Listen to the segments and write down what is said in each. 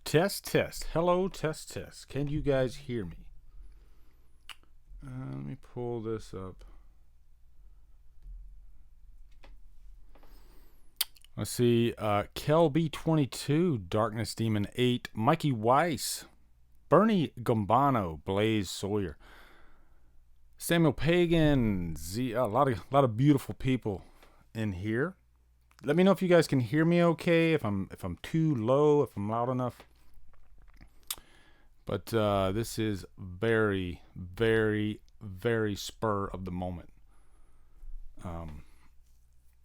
Test, test. Hello, test, test. Can you guys hear me? Let me pull this up. Let's see. KelB22, Darkness Demon 8, Mikey Weiss, Bernie Gambano, Blaze Sawyer, Samuel Pagan, a lot of beautiful people in here. Let me know if you guys can hear me okay, if I'm too low, if I'm loud enough. But this is very, very, very spur of the moment.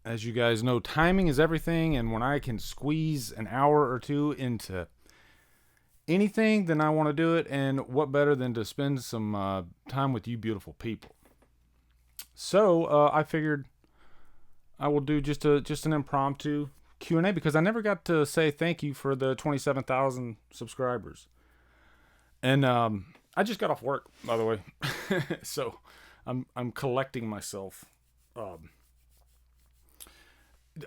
As you guys know, timing is everything, and when I can squeeze an hour or two into anything, then I want to do it. And what better than to spend some time with you beautiful people? So I figured I will do just an impromptu Q&A because I never got to say thank you for the 27,000 subscribers. And I just got off work, by the way. So I'm collecting myself. I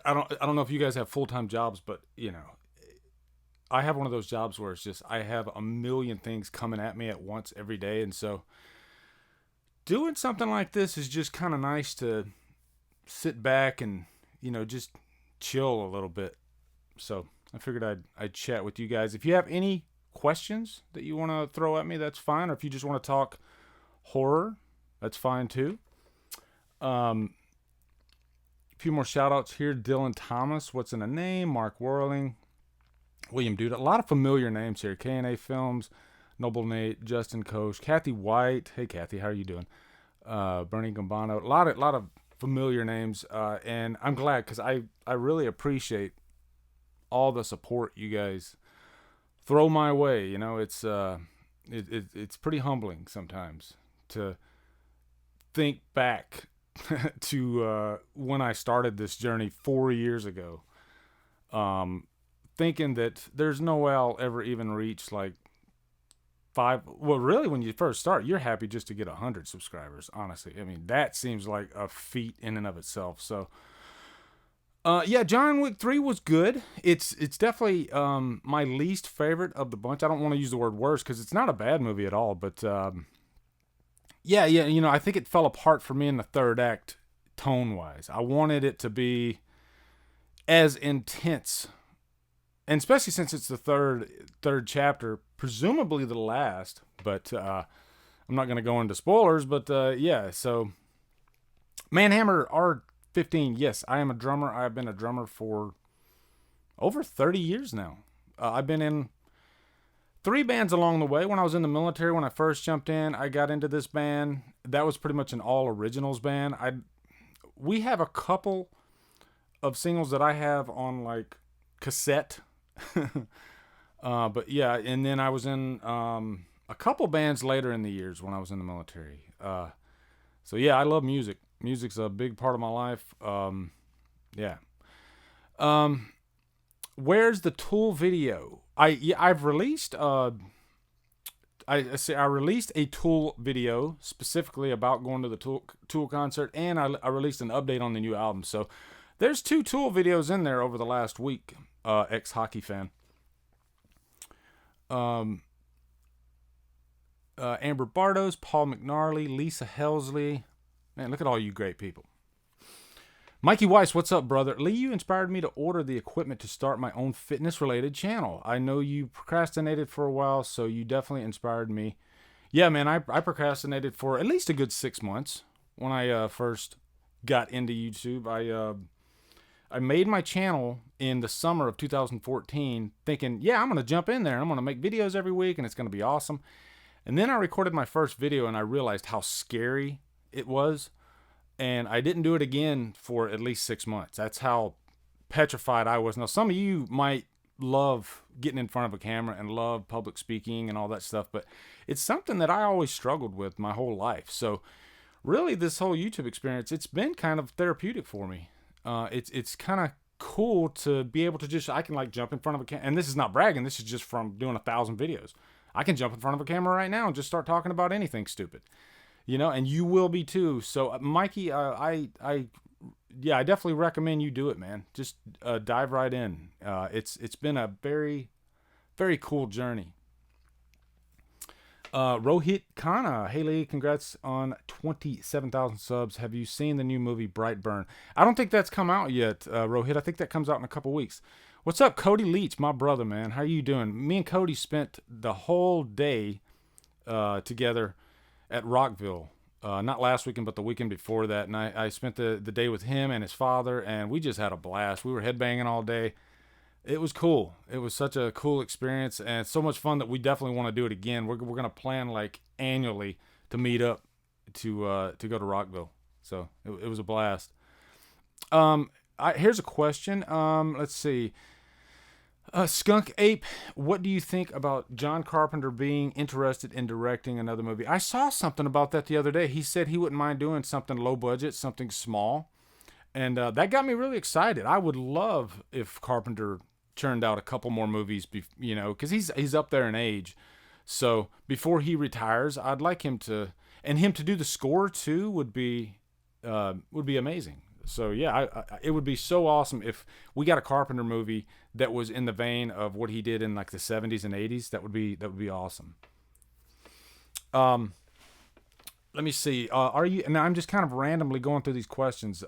don't know if you guys have full-time jobs, but you know, I have one of those jobs where it's just I have a million things coming at me at once every day, and so doing something like this is just kind of nice to sit back and, you know, just chill a little bit. So I figured I'd chat with you guys. If you have any questions that you want to throw at me, that's fine. Or if you just want to talk horror, that's fine too. A few more shout outs here. Dylan Thomas, What's in a Name, Mark Whirling, William Duda, a lot of familiar names here. K&A Films, Noble Nate, Justin Koch, Kathy White. Hey Kathy, how are you doing? Bernie Gambano, a lot of familiar names, and I'm glad because I really appreciate all the support you guys throw my way. You know, it's pretty humbling sometimes to think back to when I started this journey 4 years ago, thinking that there's no way I'll ever even reach like 5. Well, really, when you first start, you're happy just to get 100 subscribers. Honestly, I mean that seems like a feat in and of itself. So, yeah, John Wick 3 was good. It's definitely my least favorite of the bunch. I don't want to use the word worst because it's not a bad movie at all, but yeah, you know, I think it fell apart for me in the third act, tone-wise. I wanted it to be as intense, and especially since it's the third chapter, presumably the last. But I'm not going to go into spoilers. But yeah, so Manhammer R15. Yes, I am a drummer. I have been a drummer for over 30 years now. I've been in 3 bands along the way. When I was in the military, when I first jumped in, I got into this band. That was pretty much an all originals band. We have a couple of singles that I have on like cassette. But yeah, and then I was in a couple bands later in the years when I was in the military. So yeah, I love music. Music's a big part of my life. Yeah. Where's the Tool video? I've released I released a Tool video specifically about going to the Tool concert, and I released an update on the new album. So there's 2 Tool videos in there over the last week. Ex-hockey fan. Amber Bardos, Paul McNarley, Lisa Helsley. Man, look at all you great people. Mikey Weiss, what's up, brother? Lee, you inspired me to order the equipment to start my own fitness-related channel. I know you procrastinated for a while, so you definitely inspired me. Yeah, man, I procrastinated for at least a good 6 months when I first got into YouTube. I made my channel in the summer of 2014 thinking, yeah, I'm going to jump in there and I'm going to make videos every week and it's going to be awesome. And then I recorded my first video and I realized how scary it was. And I didn't do it again for at least 6 months. That's how petrified I was. Now, some of you might love getting in front of a camera and love public speaking and all that stuff, but it's something that I always struggled with my whole life. So really, this whole YouTube experience, it's been kind of therapeutic for me. It's kind of cool to be able to I can like jump in front of a camera, and this is not bragging, this is just from doing 1,000 videos. I can jump in front of a camera right now and just start talking about anything stupid, you know, and you will be too. So Mikey, I definitely recommend you do it, man. Just dive right in. It's been a very very cool journey. Rohit Khanna. Hey Lee, congrats on 27,000 subs. Have you seen the new movie Brightburn? I don't think that's come out yet, Rohit. I think that comes out in a couple weeks. What's up, Cody Leach, my brother, man? How you doing? Me and Cody spent the whole day together at Rockville. Not last weekend, but the weekend before that. And I spent the day with him and his father, and we just had a blast. We were headbanging all day. It was cool. It was such a cool experience, and it's so much fun that we definitely want to do it again. We're gonna plan like annually to meet up to go to Rockville. So it was a blast. Here's a question. Let's see. Skunk Ape, what do you think about John Carpenter being interested in directing another movie? I saw something about that the other day. He said he wouldn't mind doing something low budget, something small, and that got me really excited. I would love if Carpenter churned out a couple more movies, because he's up there in age. So before he retires, I'd like him to do the score too would be amazing. So yeah, it would be so awesome if we got a Carpenter movie that was in the vein of what he did in like the 70s and 80s. That would be awesome. Let me see. Are you? Now I'm just kind of randomly going through these questions.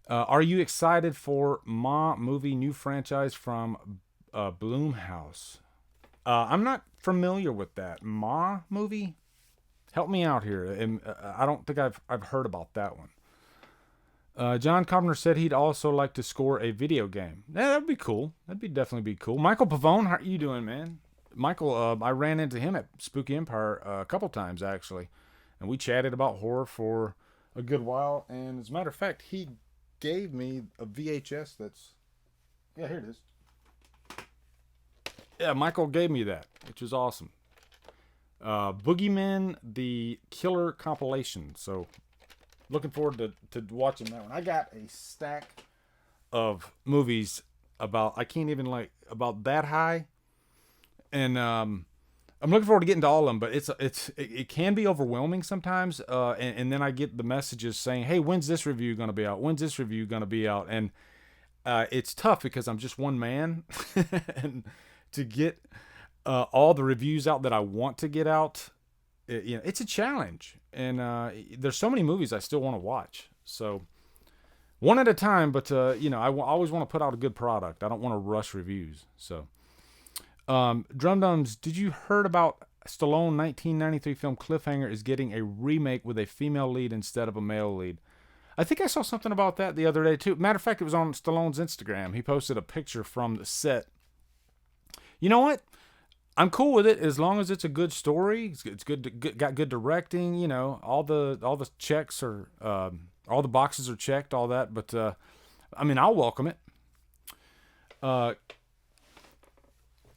Are you excited for Ma movie new franchise from Blumhouse? I'm not familiar with that. Ma movie? Help me out here. I don't think I've heard about that one. John Carpenter said he'd also like to score a video game. Yeah, that'd be cool. That'd definitely be cool. Michael Pavone, how are you doing, man? Michael, I ran into him at Spooky Empire a couple times actually, and we chatted about horror for a good while. And as a matter of fact, he gave me a VHS here it is. Yeah, Michael gave me that, which is awesome. Boogeyman, the Killer compilation. So looking forward to watching that one. I got a stack of movies about that high, and I'm looking forward to getting to all of them. But it can be overwhelming sometimes. And then I get the messages saying, "Hey, when's this review going to be out? When's this review going to be out?" And it's tough because I'm just one man, and to get all the reviews out that I want to get out, it's a challenge. And there's so many movies I still want to watch. So one at a time, but I always want to put out a good product. I don't want to rush reviews. So Drumdums, did you heard about Stallone 1993 film Cliffhanger is getting a remake with a female lead instead of a male lead? I think I saw something about that the other day too. Matter of fact, it was on Stallone's Instagram. He posted a picture from the set. You know what? I'm cool with it as long as it's a good story. It's good, got good directing. All the checks are, all the boxes are checked, all that. But I'll welcome it.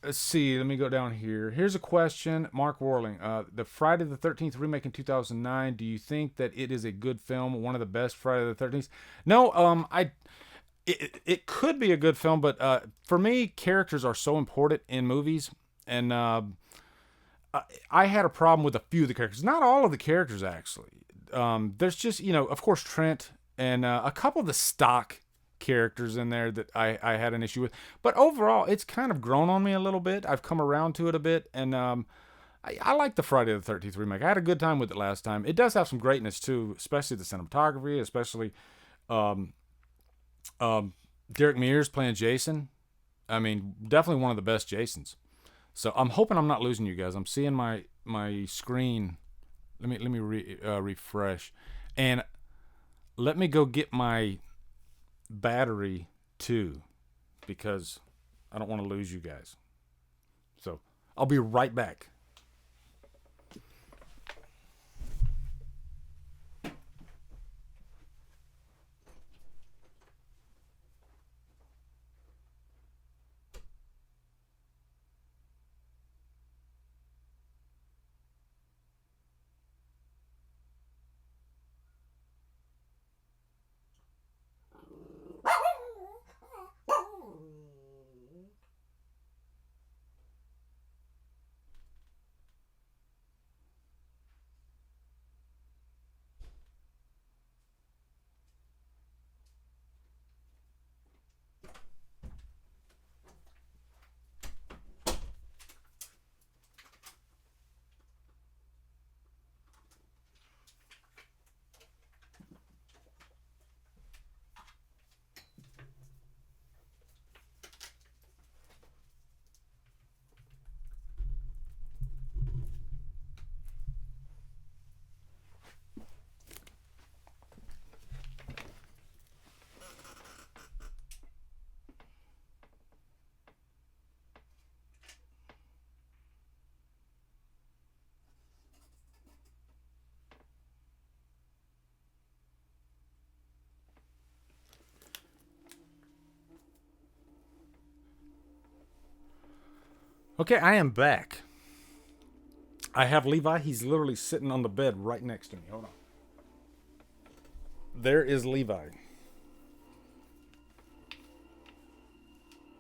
Let's see. Let me go down here. Here's a question, Mark Warling. The Friday the 13th remake in 2009. Do you think that it is a good film? One of the best Friday the 13th? No. It could be a good film, but for me, characters are so important in movies. And I had a problem with a few of the characters. Not all of the characters, actually. There's just, of course, Trent and a couple of the stock characters in there that I had an issue with. But overall, it's kind of grown on me a little bit. I've come around to it a bit. And I like the Friday the 13th remake. I had a good time with it last time. It does have some greatness, too, especially the cinematography, especially Derek Mears playing Jason. Definitely one of the best Jasons. So I'm hoping I'm not losing you guys. I'm seeing my screen. Let me refresh, and let me go get my battery too, because I don't want to lose you guys. So I'll be right back. Okay, I am back. I have Levi. He's literally sitting on the bed right next to me. Hold on. There is Levi.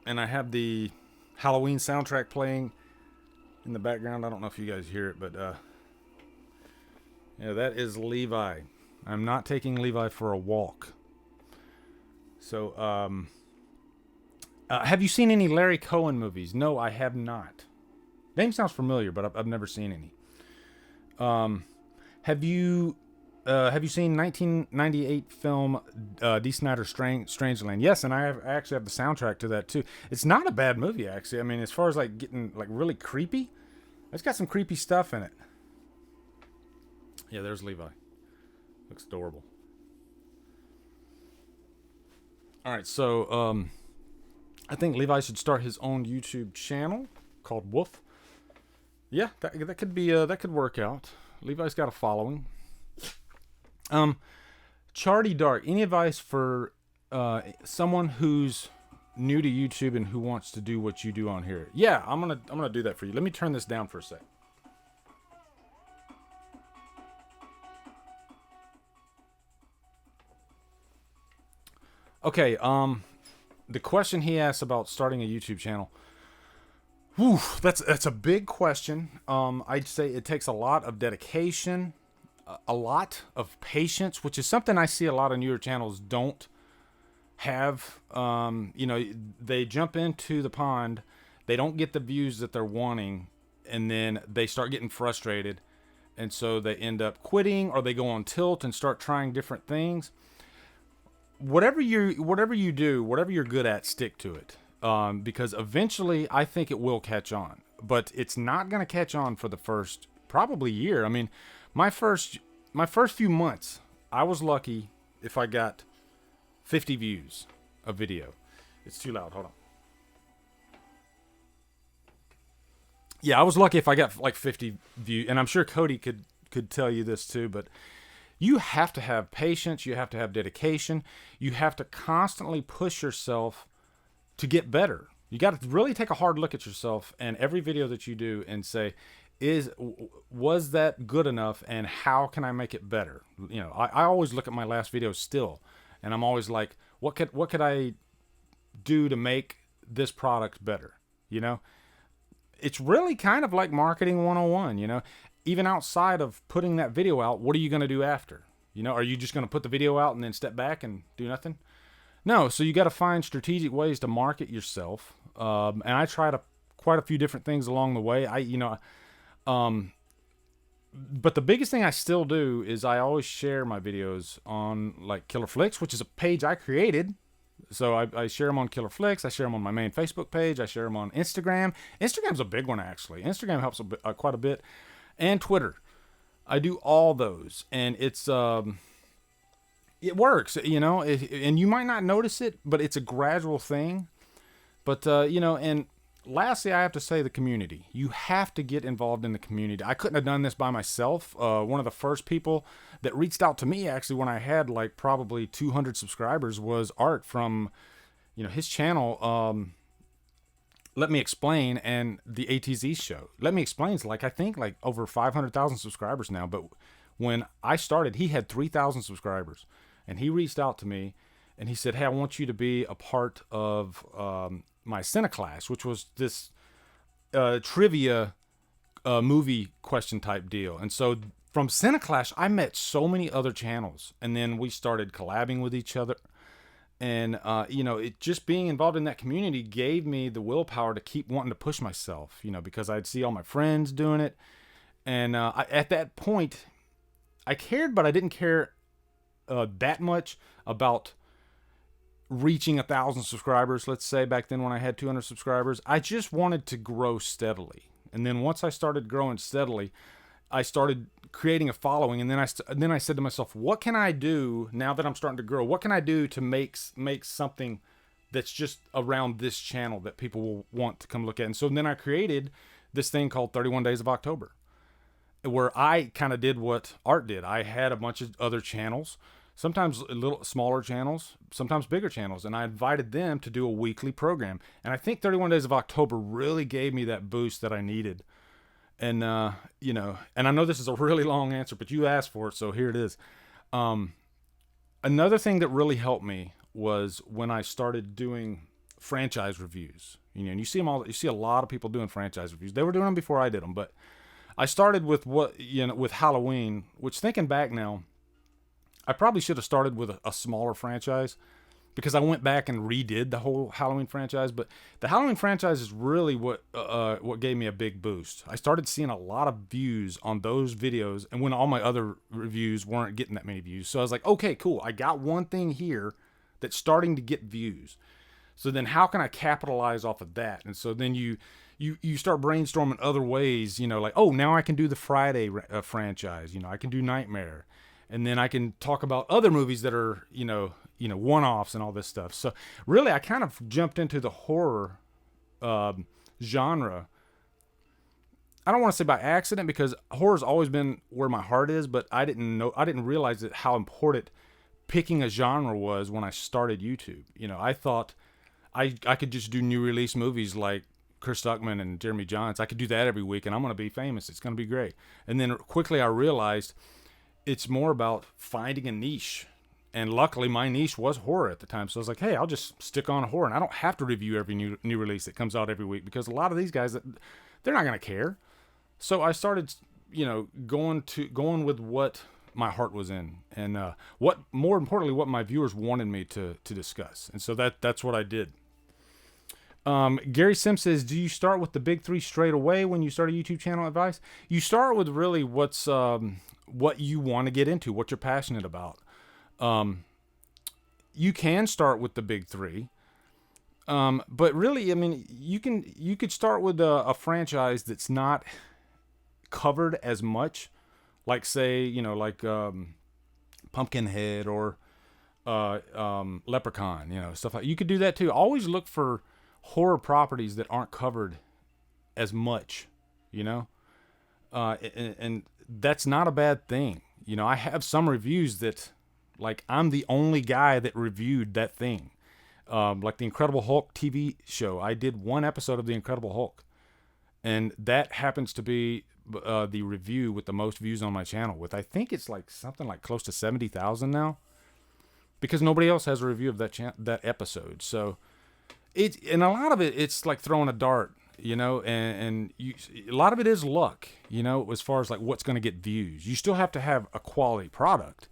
And I have the Halloween soundtrack playing in the background. I don't know if you guys hear it, but yeah, that is Levi. I'm not taking Levi for a walk. So, have you seen any Larry Cohen movies? No, I have not. Name sounds familiar, but I've never seen any. Have you seen 1998 film D. Snyder's Strangeland? Yes, and I actually have the soundtrack to that too. It's not a bad movie, actually. I mean, as far as like getting like really creepy, it's got some creepy stuff in it. Yeah, there's Levi. Looks adorable. All right, so I think Levi should start his own YouTube channel called Woof. Yeah, that could be that could work out. Levi's got a following. Charty Dark, any advice for someone who's new to YouTube and who wants to do what you do on here? Yeah, I'm gonna do that for you. Let me turn this down for a sec. Okay, the question he asked about starting a YouTube channel. Whew, that's a big question. I'd say it takes a lot of dedication, a lot of patience, which is something I see a lot of newer channels don't have. They jump into the pond, they don't get the views that they're wanting, and then they start getting frustrated, and so they end up quitting, or they go on tilt and start trying different things. Whatever you do, whatever you're good at, stick to it. Because eventually I think it will catch on, but it's not going to catch on for the first probably year. I mean, my first few months, I was lucky if I got 50 views a video. It's too loud. Hold on. Yeah, I was lucky if I got like 50 views, and I'm sure Cody could tell you this too, but you have to have patience, you have to have dedication, you have to constantly push yourself to get better. You got to really take a hard look at yourself and every video that you do and say, was that good enough, and how can I make it better? You know, I always look at my last video still, and I'm always like, what could I do to make this product better? You know, it's really kind of like marketing 101, you know. Even outside of putting that video out, what are you going to do after? You know, are you just going to put the video out and then step back and do nothing? No, so you got to find strategic ways to market yourself. And I tried quite a few different things along the way. But the biggest thing I still do is I always share my videos on like Killer Flicks, which is a page I created. So I share them on Killer Flicks. I share them on my main Facebook page. I share them on Instagram. Instagram's a big one, actually. Instagram helps quite a bit. And Twitter. I do all those, and it's it works, you know, and you might not notice it, but it's a gradual thing. But and lastly, I have to say the community. You have to get involved in the community. I couldn't have done this by myself. One of the first people that reached out to me, actually, when I had like probably 200 subscribers, was Art from, his channel. Let Me Explain, and the ATZ show. Let Me Explain's I think over 500,000 subscribers now. But when I started, he had 3,000 subscribers, and he reached out to me, and he said, "Hey, I want you to be a part of my Cineclass," which was this trivia movie question type deal. And so from Cineclass, I met so many other channels, and then we started collabing with each other. And, it just being involved in that community gave me the willpower to keep wanting to push myself, because I'd see all my friends doing it. And at that point, I cared, but I didn't care that much about reaching 1,000 subscribers, let's say, back then when I had 200 subscribers. I just wanted to grow steadily. And then once I started growing steadily, I started creating a following, and then I said to myself, what can I do now that I'm starting to grow? What can I do to make something that's just around this channel that people will want to come look at? And so then I created this thing called 31 Days of October, where I kind of did what Art did. I had a bunch of other channels, sometimes a little smaller channels, sometimes bigger channels. And I invited them to do a weekly program. And I think 31 Days of October really gave me that boost that I needed. And, you know, and I know this is a really long answer, but you asked for it, so here it is. Another thing that really helped me was when I started doing franchise reviews. You know, and you see a lot of people doing franchise reviews. They were doing them before I did them, but I started with with Halloween, which thinking back now, I probably should have started with a smaller franchise, because I went back and redid the whole Halloween franchise. But the Halloween franchise is really what gave me a big boost. I started seeing a lot of views on those videos, and when all my other reviews weren't getting that many views. So I was like, okay, cool. I got one thing here that's starting to get views. So then how can I capitalize off of that? And so then you start brainstorming other ways, you know, like, oh, now I can do the Friday franchise. You know, I can do Nightmare. And then I can talk about other movies that are, you know, one-offs and all this stuff. So really, I kind of jumped into the horror genre. I don't want to say by accident, because horror's always been where my heart is, but I didn't realize how important picking a genre was when I started YouTube. You know, I thought I could just do new release movies like Chris Stuckman and Jeremy Johns. I could do that every week, and I'm going to be famous. It's going to be great. And then quickly I realized it's more about finding a niche. And luckily my niche was horror at the time. So I was like, hey, I'll just stick on horror, and I don't have to review every new release that comes out every week, because a lot of these guys, they're not going to care. So I started, you know, going with what my heart was in, and what, more importantly, what my viewers wanted me to discuss. And so that's what I did. Gary Sims says, do you start with the big three straight away when you start a YouTube channel? Advice? You start with really what's what you want to get into, what you're passionate about. You can start with the big three, but really, I mean, you could start with a franchise that's not covered as much, like, say, you know, like Pumpkinhead or Leprechaun, you know, stuff like. You could do that too. Always look for horror properties that aren't covered as much, you know, and that's not a bad thing. You know, I have some reviews that, like, I'm the only guy that reviewed that thing. Like the Incredible Hulk TV show. I did one episode of the Incredible Hulk, and that happens to be the review with the most views on my channel, with, I think it's like something like close to 70,000 now, because nobody else has a review of that episode. So and a lot of it's like throwing a dart, you know, and a lot of it is luck, you know, as far as like what's going to get views. You still have to have a quality product.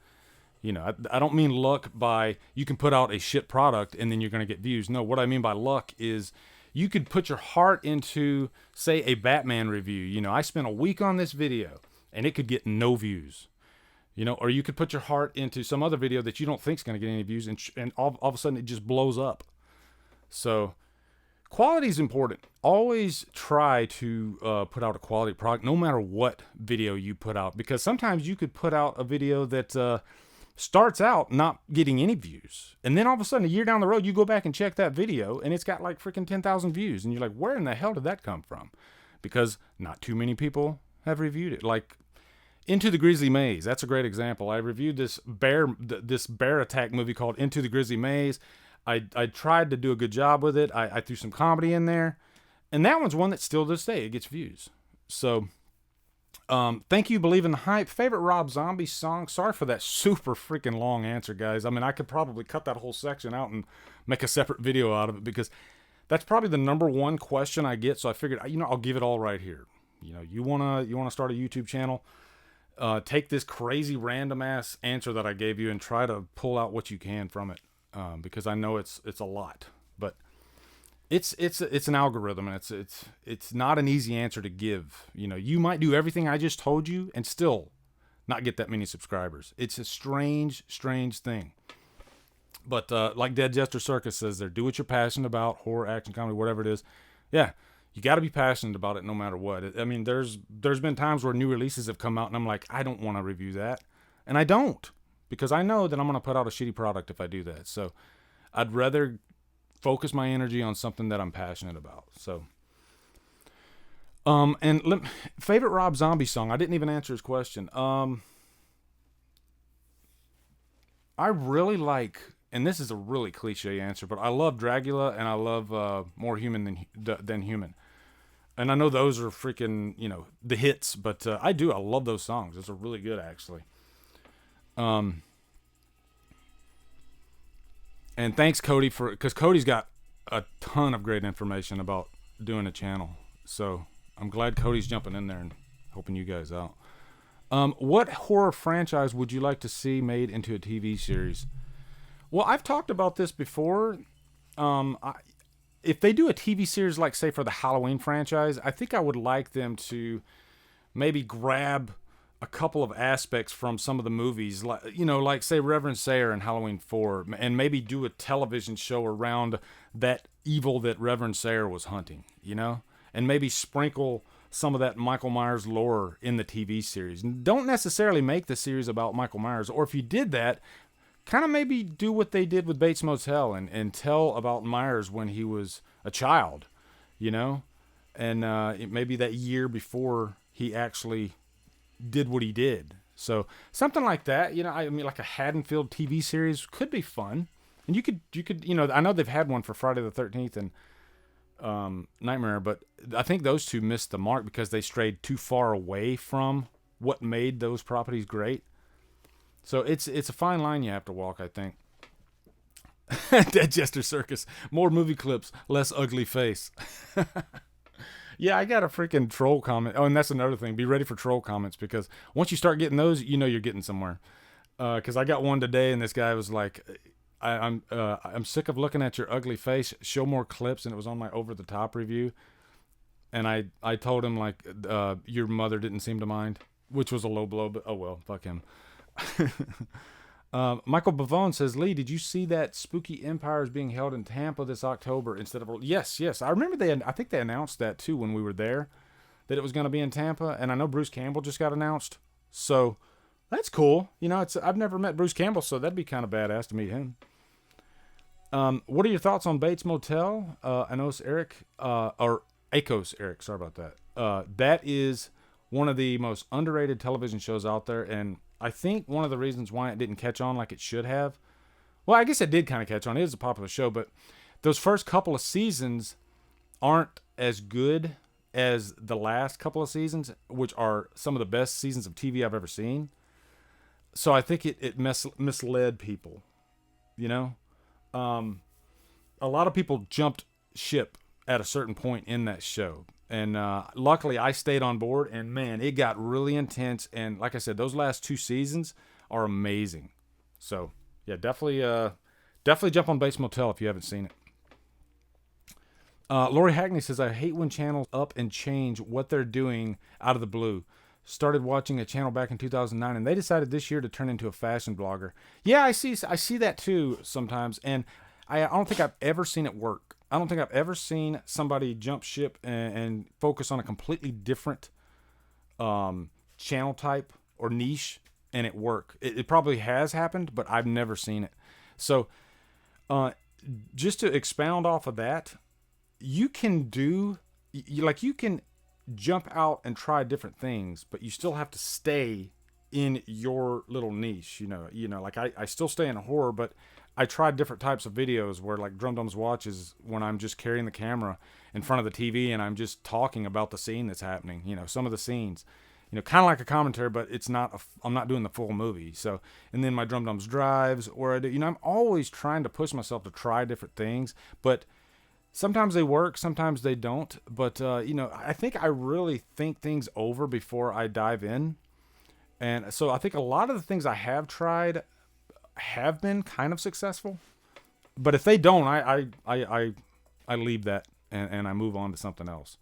You know, I don't mean luck by you can put out a shit product and then you're going to get views. No, what I mean by luck is you could put your heart into, say, a Batman review. You know, I spent a week on this video and it could get no views. You know, or you could put your heart into some other video that you don't think is going to get any views, and all of a sudden it just blows up. So quality is important. Always try to put out a quality product, no matter what video you put out, because sometimes you could put out a video that starts out not getting any views, and then all of a sudden a year down the road you go back and check that video and it's got like freaking 10,000 views, and you're like, where in the hell did that come from? Because not too many people have reviewed it. Like Into the Grizzly Maze, that's a great example. I reviewed this bear attack movie called Into the Grizzly Maze. I tried to do a good job with it. I threw some comedy in there, and that one's one that still to this day it gets views. So thank you, Believe in the Hype. Favorite Rob Zombie song? Sorry for that super freaking long answer, guys. I mean, I could probably cut that whole section out and make a separate video out of it, because that's probably the number one question I get. So I figured, you know, I'll give it all right here. You know, you wanna start a YouTube channel, take this crazy random ass answer that I gave you and try to pull out what you can from it, because I know it's a lot, but it's an algorithm, and it's not an easy answer to give. You know, you might do everything I just told you and still not get that many subscribers. It's a strange thing. But like Dead Jester Circus says there, do what you're passionate about, horror, action, comedy, whatever it is. Yeah, you got to be passionate about it no matter what. I mean, there's been times where new releases have come out and I'm like, I don't want to review that. And I don't, because I know that I'm going to put out a shitty product if I do that. So I'd rather focus my energy on something that I'm passionate about. So, favorite Rob Zombie song? I didn't even answer his question. I really like, and this is a really cliche answer, but I love Dracula and I love More Human Than Human. And I know those are freaking, the hits, but I love those songs. Those are really good, actually. And thanks, Cody, because Cody's got a ton of great information about doing a channel. So I'm glad Cody's jumping in there and helping you guys out. What horror franchise would you like to see made into a TV series? Well, I've talked about this before. If they do a TV series, like, say, for the Halloween franchise, I think I would like them to maybe grab a couple of aspects from some of the movies, like say Reverend Sayer in Halloween 4, and maybe do a television show around that evil that Reverend Sayer was hunting, and maybe sprinkle some of that Michael Myers lore in the TV series. Don't necessarily make the series about Michael Myers, or if you did that, kind of maybe do what they did with Bates Motel and tell about Myers when he was a child, and maybe that year before he actually did what he did. So something like that, like a Haddonfield TV series could be fun. And you could, I know they've had one for Friday the 13th and Nightmare, but I think those two missed the mark because they strayed too far away from what made those properties great. So it's a fine line you have to walk, I think. Dead Jester Circus, more movie clips, less ugly face. Yeah, I got a freaking troll comment. Oh, and that's another thing. Be ready for troll comments, because once you start getting those, you're getting somewhere. Because I got one today, and this guy was like, I'm sick of looking at your ugly face. Show more clips. And it was on my over the top review. And I told him, like, your mother didn't seem to mind, which was a low blow, but oh well, fuck him. Michael Bavone says, Lee, did you see that Spooky Empire is being held in Tampa this October instead of... Yes. I remember I think they announced that too when we were there, that it was going to be in Tampa. And I know Bruce Campbell just got announced. So that's cool. I've never met Bruce Campbell, so that'd be kind of badass to meet him. What are your thoughts on Bates Motel? Anos Eric, or Akos Eric, sorry about that. That is one of the most underrated television shows out there, and I think one of the reasons why it didn't catch on like it should have, well, I guess it did kind of catch on. It is a popular show, but those first couple of seasons aren't as good as the last couple of seasons, which are some of the best seasons of TV I've ever seen. So I think it misled people, A lot of people jumped ship at a certain point in that show. And luckily, I stayed on board, and man, it got really intense. And like I said, those last 2 seasons are amazing. So yeah, definitely jump on Bates Motel if you haven't seen it. Lori Hackney says, I hate when channels up and change what they're doing out of the blue. Started watching a channel back in 2009, and they decided this year to turn into a fashion blogger. Yeah, I see that too sometimes, and I don't think I've ever seen it work. I don't think I've ever seen somebody jump ship and focus on a completely different channel type or niche and it work. It probably has happened, but I've never seen it. So just to expound off of that, you can jump out and try different things, but you still have to stay in your little niche. Like I still stay in horror, but I tried different types of videos where, like, Drumdums watches when I'm just carrying the camera in front of the TV and I'm just talking about the scene that's happening, some of the scenes, kind of like a commentary, but I'm not doing the full movie. So, and then my Drumdums drives, or I do, I'm always trying to push myself to try different things, but sometimes they work, sometimes they don't. But, I think I really think things over before I dive in. And so I think a lot of the things I have tried have been kind of successful, but if they don't, I leave that and I move on to something else.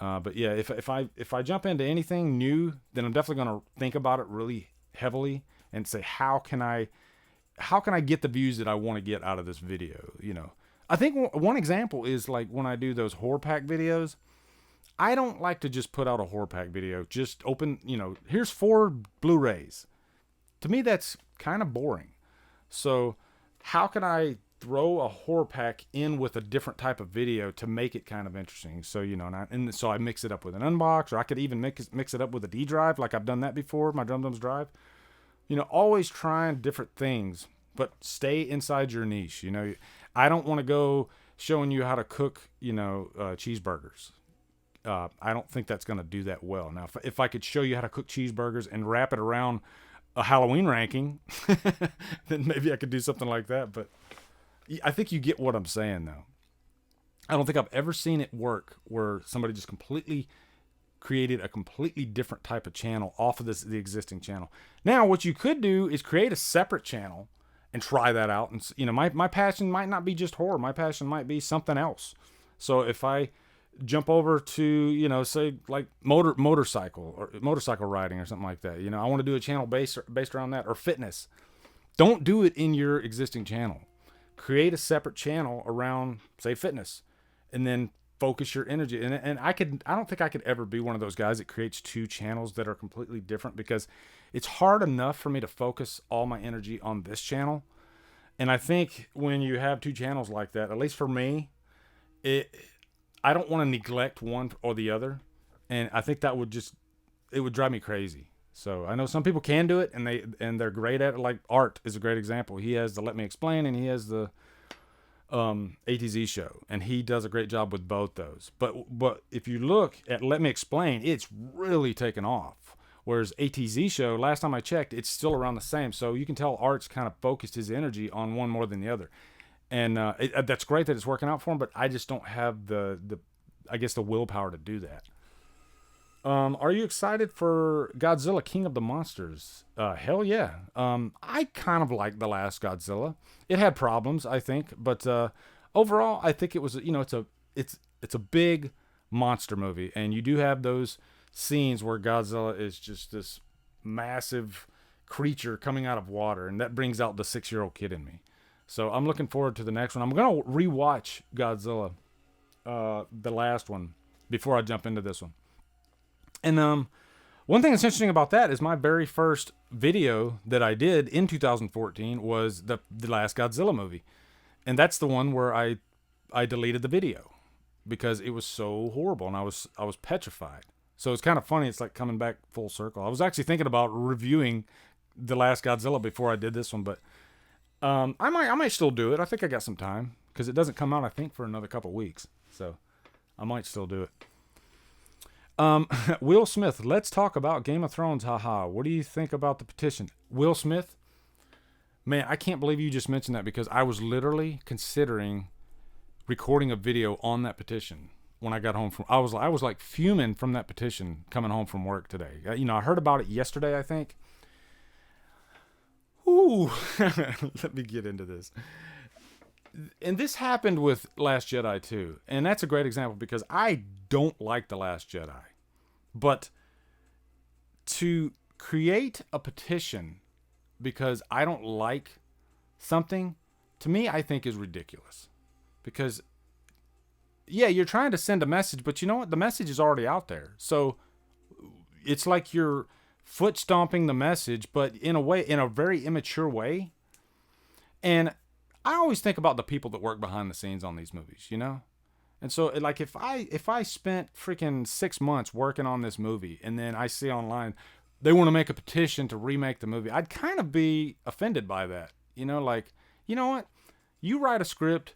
But yeah, if I jump into anything new, then I'm definitely going to think about it really heavily and say, how can I get the views that I want to get out of this video? I think one example is, like, when I do those horror pack videos, I don't like to just put out a horror pack video, just open, here's 4 Blu-rays. To me, that's kind of boring. So how can I throw a horror pack in with a different type of video to make it kind of interesting? So, and so I mix it up with an unbox, or I could even mix it up with a D drive, like I've done that before, my Drumdums drive. always trying different things, but stay inside your niche. I don't want to go showing you how to cook, cheeseburgers. I don't think that's going to do that well. Now, if I could show you how to cook cheeseburgers and wrap it around a Halloween ranking, then maybe I could do something like that. But I think you get what I'm saying, though. I don't think I've ever seen it work where somebody just completely created a completely different type of channel off of the existing channel. Now, what you could do is create a separate channel and try that out. And my passion might not be just horror. My passion might be something else. So if I jump over to, say like motorcycle riding or something like that, I want to do a channel based around that, or fitness. Don't do it in your existing channel. Create a separate channel around, say, fitness, and then focus your energy. And I don't think I could ever be one of those guys that creates two channels that are completely different, because it's hard enough for me to focus all my energy on this channel. And I think when you have two channels like that, at least for me, I don't want to neglect one or the other. And I think it would drive me crazy. So I know some people can do it, and they're great at it. Like Art is a great example. He has the Let Me Explain, and he has the ATZ show, and he does a great job with both those. But if you look at Let Me Explain, it's really taken off. Whereas ATZ show, last time I checked, it's still around the same. So you can tell Art's kind of focused his energy on one more than the other. And that's great that it's working out for him, but I just don't have the willpower to do that. Are you excited for Godzilla King of the Monsters? Hell yeah. I kind of like the last Godzilla. It had problems, I think, but overall, I think it was, it's a big monster movie, and you do have those scenes where Godzilla is just this massive creature coming out of water, and that brings out the 6-year-old kid in me. So I'm looking forward to the next one. I'm going to rewatch Godzilla, the last one, before I jump into this one. And one thing that's interesting about that is my very first video that I did in 2014 was the last Godzilla movie. And that's the one where I deleted the video because it was so horrible, and I was petrified. So it's kind of funny. It's like coming back full circle. I was actually thinking about reviewing the last Godzilla before I did this one, but I might still do it. I think I got some time because it doesn't come out, I think, for another couple weeks. So I might still do it. Will Smith, let's talk about Game of Thrones. Haha. What do you think about the petition? Will Smith, man, I can't believe you just mentioned that, because I was literally considering recording a video on that petition when I got home from. I was like fuming from that petition coming home from work today. I heard about it yesterday, I think. Ooh, let me get into this. And this happened with Last Jedi too. And that's a great example, because I don't like The Last Jedi. But to create a petition because I don't like something, to me, I think is ridiculous. Because, yeah, you're trying to send a message, but you know what? The message is already out there. So it's like you're foot stomping the message, but in a very immature way. And I always think about the people that work behind the scenes on these movies, And so, like, if I spent freaking 6 months working on this movie, and then I see online they want to make a petition to remake the movie, I'd kind of be offended by that. Like, you know what? You write a script,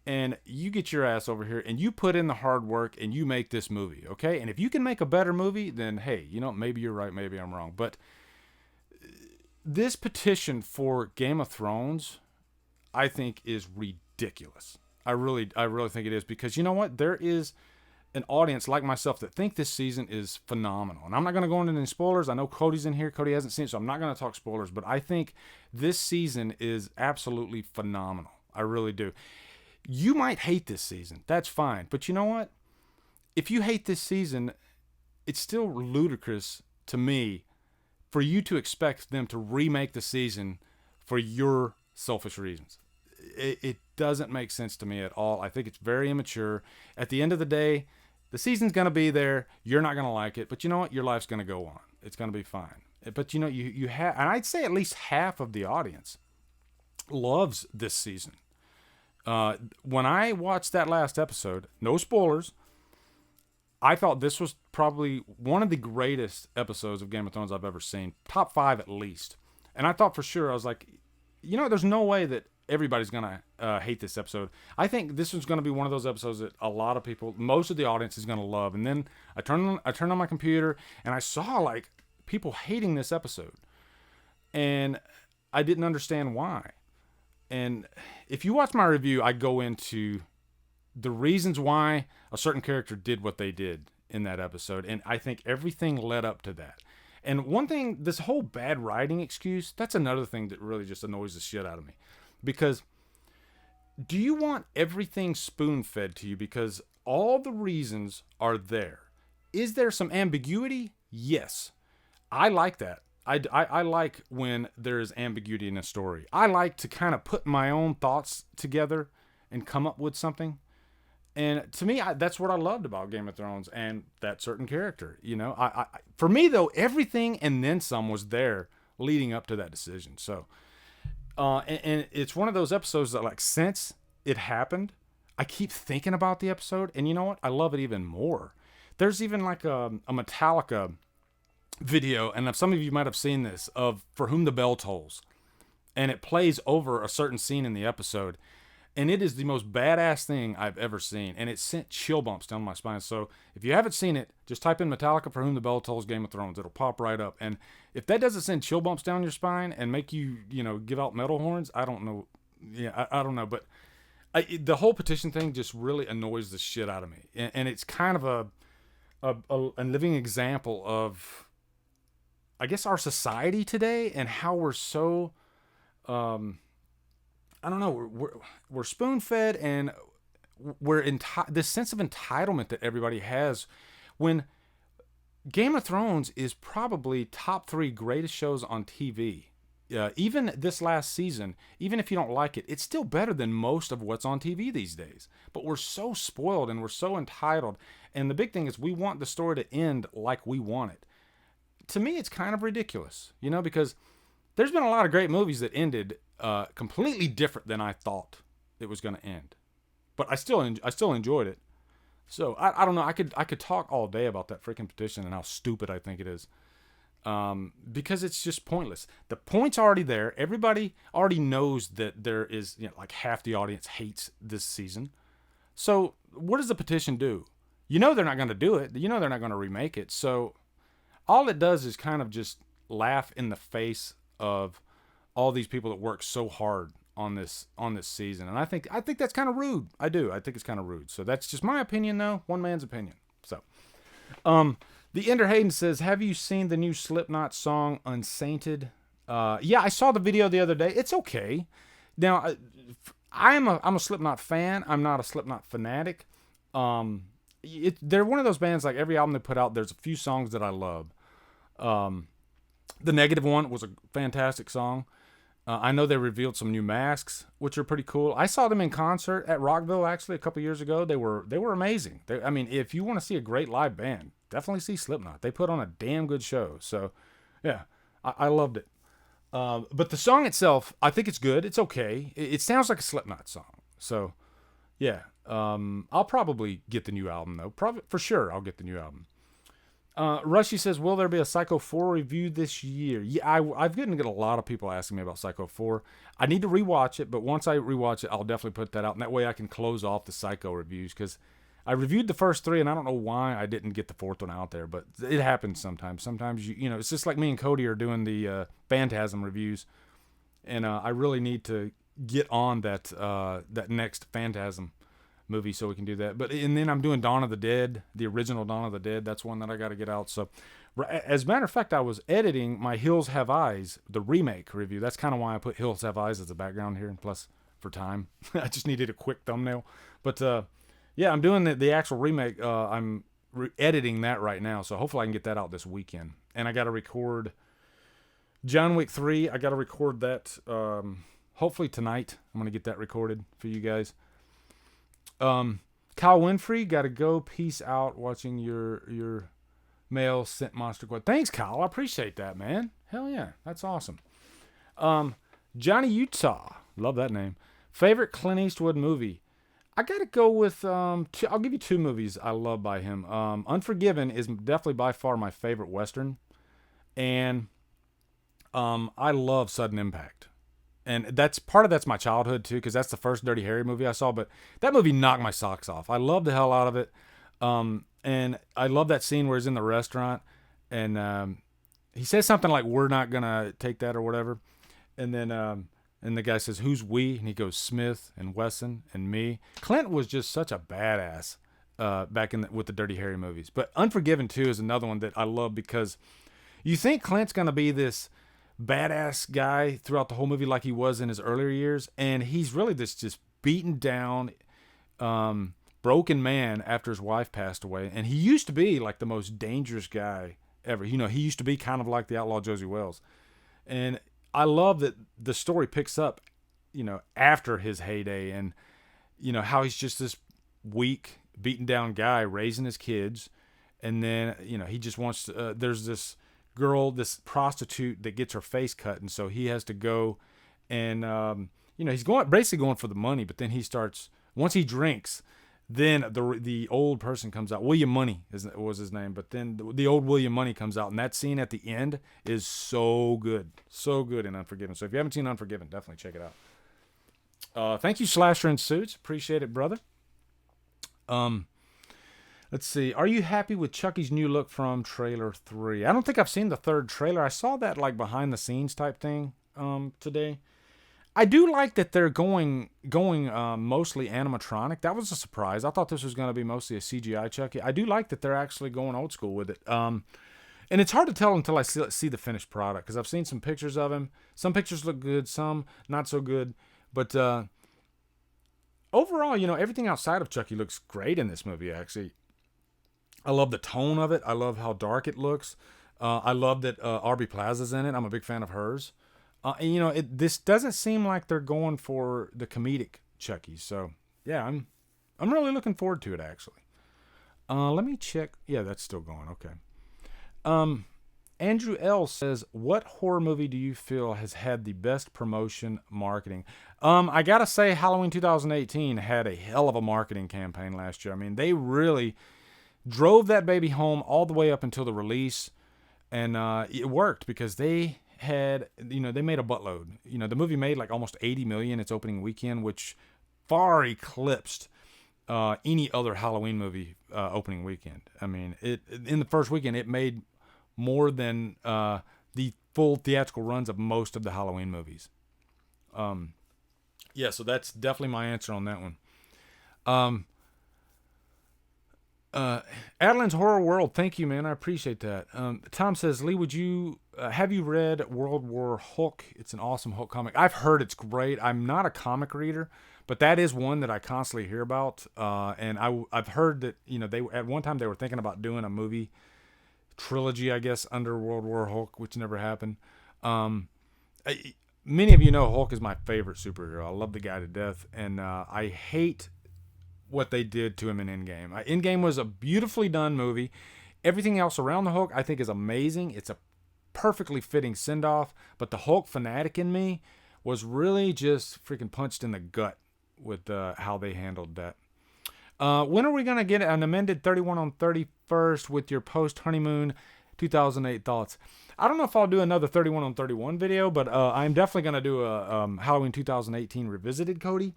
and you get your ass over here, and you put in the hard work, and you make this movie, okay? And if you can make a better movie, then, hey, maybe you're right, maybe I'm wrong. But this petition for Game of Thrones, I think, is ridiculous. I really think it is, because you know what? There is an audience like myself that think this season is phenomenal. And I'm not going to go into any spoilers. I know Cody's in here. Cody hasn't seen it, so I'm not going to talk spoilers. But I think this season is absolutely phenomenal. I really do. You might hate this season. That's fine. But you know what? If you hate this season, it's still ludicrous to me for you to expect them to remake the season for your selfish reasons. It doesn't make sense to me at all. I think it's very immature. At the end of the day, the season's going to be there. You're not going to like it. But you know what? Your life's going to go on. It's going to be fine. But you have, and I'd say at least half of the audience loves this season. When I watched that last episode, no spoilers, I thought this was probably one of the greatest episodes of Game of Thrones I've ever seen. Top 5 at least. And I thought for sure, I was like, there's no way that everybody's going to hate this episode. I think this was going to be one of those episodes that a lot of people, most of the audience is going to love. And then I turned on my computer and I saw like people hating this episode. And I didn't understand why. And if you watch my review, I go into the reasons why a certain character did what they did in that episode. And I think everything led up to that. And one thing, this whole bad writing excuse, that's another thing that really just annoys the shit out of me. Because do you want everything spoon-fed to you? Because all the reasons are there. Is there some ambiguity? Yes. I like that. I like when there's ambiguity in a story. I like to kind of put my own thoughts together and come up with something. And to me, that's what I loved about Game of Thrones and that certain character. For me, though, everything and then some was there leading up to that decision. So, and it's one of those episodes that, like, since it happened, I keep thinking about the episode. And you know what? I love it even more. There's even like a Metallica video, and some of you might have seen this, of For Whom the Bell Tolls. And it plays over a certain scene in the episode. And it is the most badass thing I've ever seen. And it sent chill bumps down my spine. So if you haven't seen it, just type in Metallica For Whom the Bell Tolls Game of Thrones. It'll pop right up. And if that doesn't send chill bumps down your spine and make you, give out metal horns, I don't know. Yeah, I don't know. But the whole petition thing just really annoys the shit out of me. And it's kind of a living example of, I guess, our society today and how we're so... I don't know, we're spoon-fed, and we're this sense of entitlement that everybody has, when Game of Thrones is probably top 3 greatest shows on TV. Even this last season, even if you don't like it, it's still better than most of what's on TV these days. But we're so spoiled and we're so entitled. And the big thing is we want the story to end like we want it. To me, it's kind of ridiculous, because there's been a lot of great movies that ended completely different than I thought it was going to end, but I still enjoyed it. So I don't know. I could talk all day about that freaking petition and how stupid I think it is, because it's just pointless. The point's already there. Everybody already knows that there is, like half the audience hates this season. So what does the petition do? They're not going to do it. They're not going to remake it. So all it does is kind of just laugh in the face of all these people that work so hard on this season. And I think that's kind of rude. I do. I think it's kind of rude. So that's just my opinion, though. One man's opinion. So, the Ender Hayden says, have you seen the new Slipknot song Unsainted? Yeah, I saw the video the other day. It's okay. Now, I'm a Slipknot fan. I'm not a Slipknot fanatic. They're one of those bands, like every album they put out, there's a few songs that I love. The Negative One was a fantastic song. I know they revealed some new masks, which are pretty cool. I saw them in concert at Rockville, actually, a couple years ago. They were amazing. If you want to see a great live band, definitely see Slipknot. They put on a damn good show. So, yeah, I loved it. But the song itself, I think it's good. It's okay. It sounds like a Slipknot song. So, yeah. I'll probably get the new album, though. Probably, for sure, I'll get the new album. Rushy says, will there be a Psycho 4 review this year? Yeah, I've gotten to get a lot of people asking me about Psycho 4. I need to rewatch it, but once I rewatch it, I'll definitely put that out. And that way I can close off the Psycho reviews, because I reviewed the first 3, and I don't know why I didn't get the 4th one out there, but it happens sometimes. Sometimes, it's just like me and Cody are doing the Phantasm reviews, and I really need to get on that next Phantasm movie so we can do that. And then I'm doing Dawn of the Dead, the original Dawn of the Dead. That's one that I got to get out. So as a matter of fact, I was editing my Hills Have Eyes, the remake review. That's kind of why I put Hills Have Eyes as a background here, and plus for time. I just needed a quick thumbnail. But yeah, I'm doing the actual remake. I'm editing that right now, so hopefully I can get that out this weekend. And I got to record John Wick 3. I got to record that hopefully tonight. I'm going to get that recorded for you guys. Kyle Winfrey, gotta go. Peace out. Watching your mail sent Monster Quad. Thanks, Kyle. I appreciate that, man. Hell yeah, that's awesome. Johnny Utah, love that name. Favorite Clint Eastwood movie? I gotta go with I'll give you 2 movies I love by him. Unforgiven is definitely by far my favorite Western, and I love Sudden Impact. And that's my childhood too, because that's the first Dirty Harry movie I saw. But that movie knocked my socks off. I love the hell out of it. And I love that scene where he's in the restaurant and he says something like, "We're not gonna take that" or whatever. And then and the guy says, "Who's we?" And he goes, "Smith and Wesson and me." Clint was just such a badass back with the Dirty Harry movies. But Unforgiven 2 is another one that I love because you think Clint's gonna be this badass guy throughout the whole movie like he was in his earlier years, and he's really this just beaten down broken man after his wife passed away. And he used to be like the most dangerous guy ever. He used to be kind of like the outlaw Josie Wells. And I love that the story picks up after his heyday, and how he's just this weak, beaten down guy raising his kids. And then he just wants to, there's this girl, this prostitute that gets her face cut, and so he has to go and he's basically going for the money. But then he starts, once he drinks, then the old person comes out. William Money was his name, but then the old William Money comes out, and that scene at the end is so good in Unforgiven. So if you haven't seen Unforgiven, definitely check it out. Thank you, Slasher in Suits, appreciate it, brother. Let's see. Are you happy with Chucky's new look from trailer 3? I don't think I've seen the third trailer. I saw that like behind the scenes type thing today. I do like that they're going mostly animatronic. That was a surprise. I thought this was going to be mostly a CGI Chucky. I do like that they're actually going old school with it. And it's hard to tell until I see the finished product, because I've seen some pictures of him. Some pictures look good, some not so good. But overall, everything outside of Chucky looks great in this movie, actually. I love the tone of it. I love how dark it looks. I love that Aubrey Plaza's in it. I'm a big fan of hers. And, this doesn't seem like they're going for the comedic Chucky. So, yeah, I'm really looking forward to it, actually. Let me check. Yeah, that's still going. Okay. Andrew L. says, what horror movie do you feel has had the best promotion marketing? I got to say Halloween 2018 had a hell of a marketing campaign last year. I mean, they really drove that baby home all the way up until the release. And it worked because they had, they made a buttload. The movie made like almost $80 million its opening weekend, which far eclipsed any other Halloween movie opening weekend. I mean, in the first weekend, it made more than the full theatrical runs of most of the Halloween movies. Yeah, so that's definitely my answer on that one. Adeline's Horror World, thank you, man. I appreciate that. Tom says, Lee, would you have you read World War Hulk? It's an awesome Hulk comic. I've heard it's great. I'm not a comic reader, but that is one that I constantly hear about. And I've heard that they at one time they were thinking about doing a movie trilogy, I guess, under World War Hulk, which never happened. Many of you know Hulk is my favorite superhero. I love the guy to death, and I hate what they did to him in Endgame. Endgame was a beautifully done movie. Everything else around the Hulk I think is amazing. It's a perfectly fitting send-off, but the Hulk fanatic in me was really just freaking punched in the gut with how they handled that. When are we going to get an amended 31 on 31st with your post-honeymoon 2008 thoughts? I don't know if I'll do another 31 on 31 video, but I'm definitely going to do a Halloween 2018 revisited, Cody,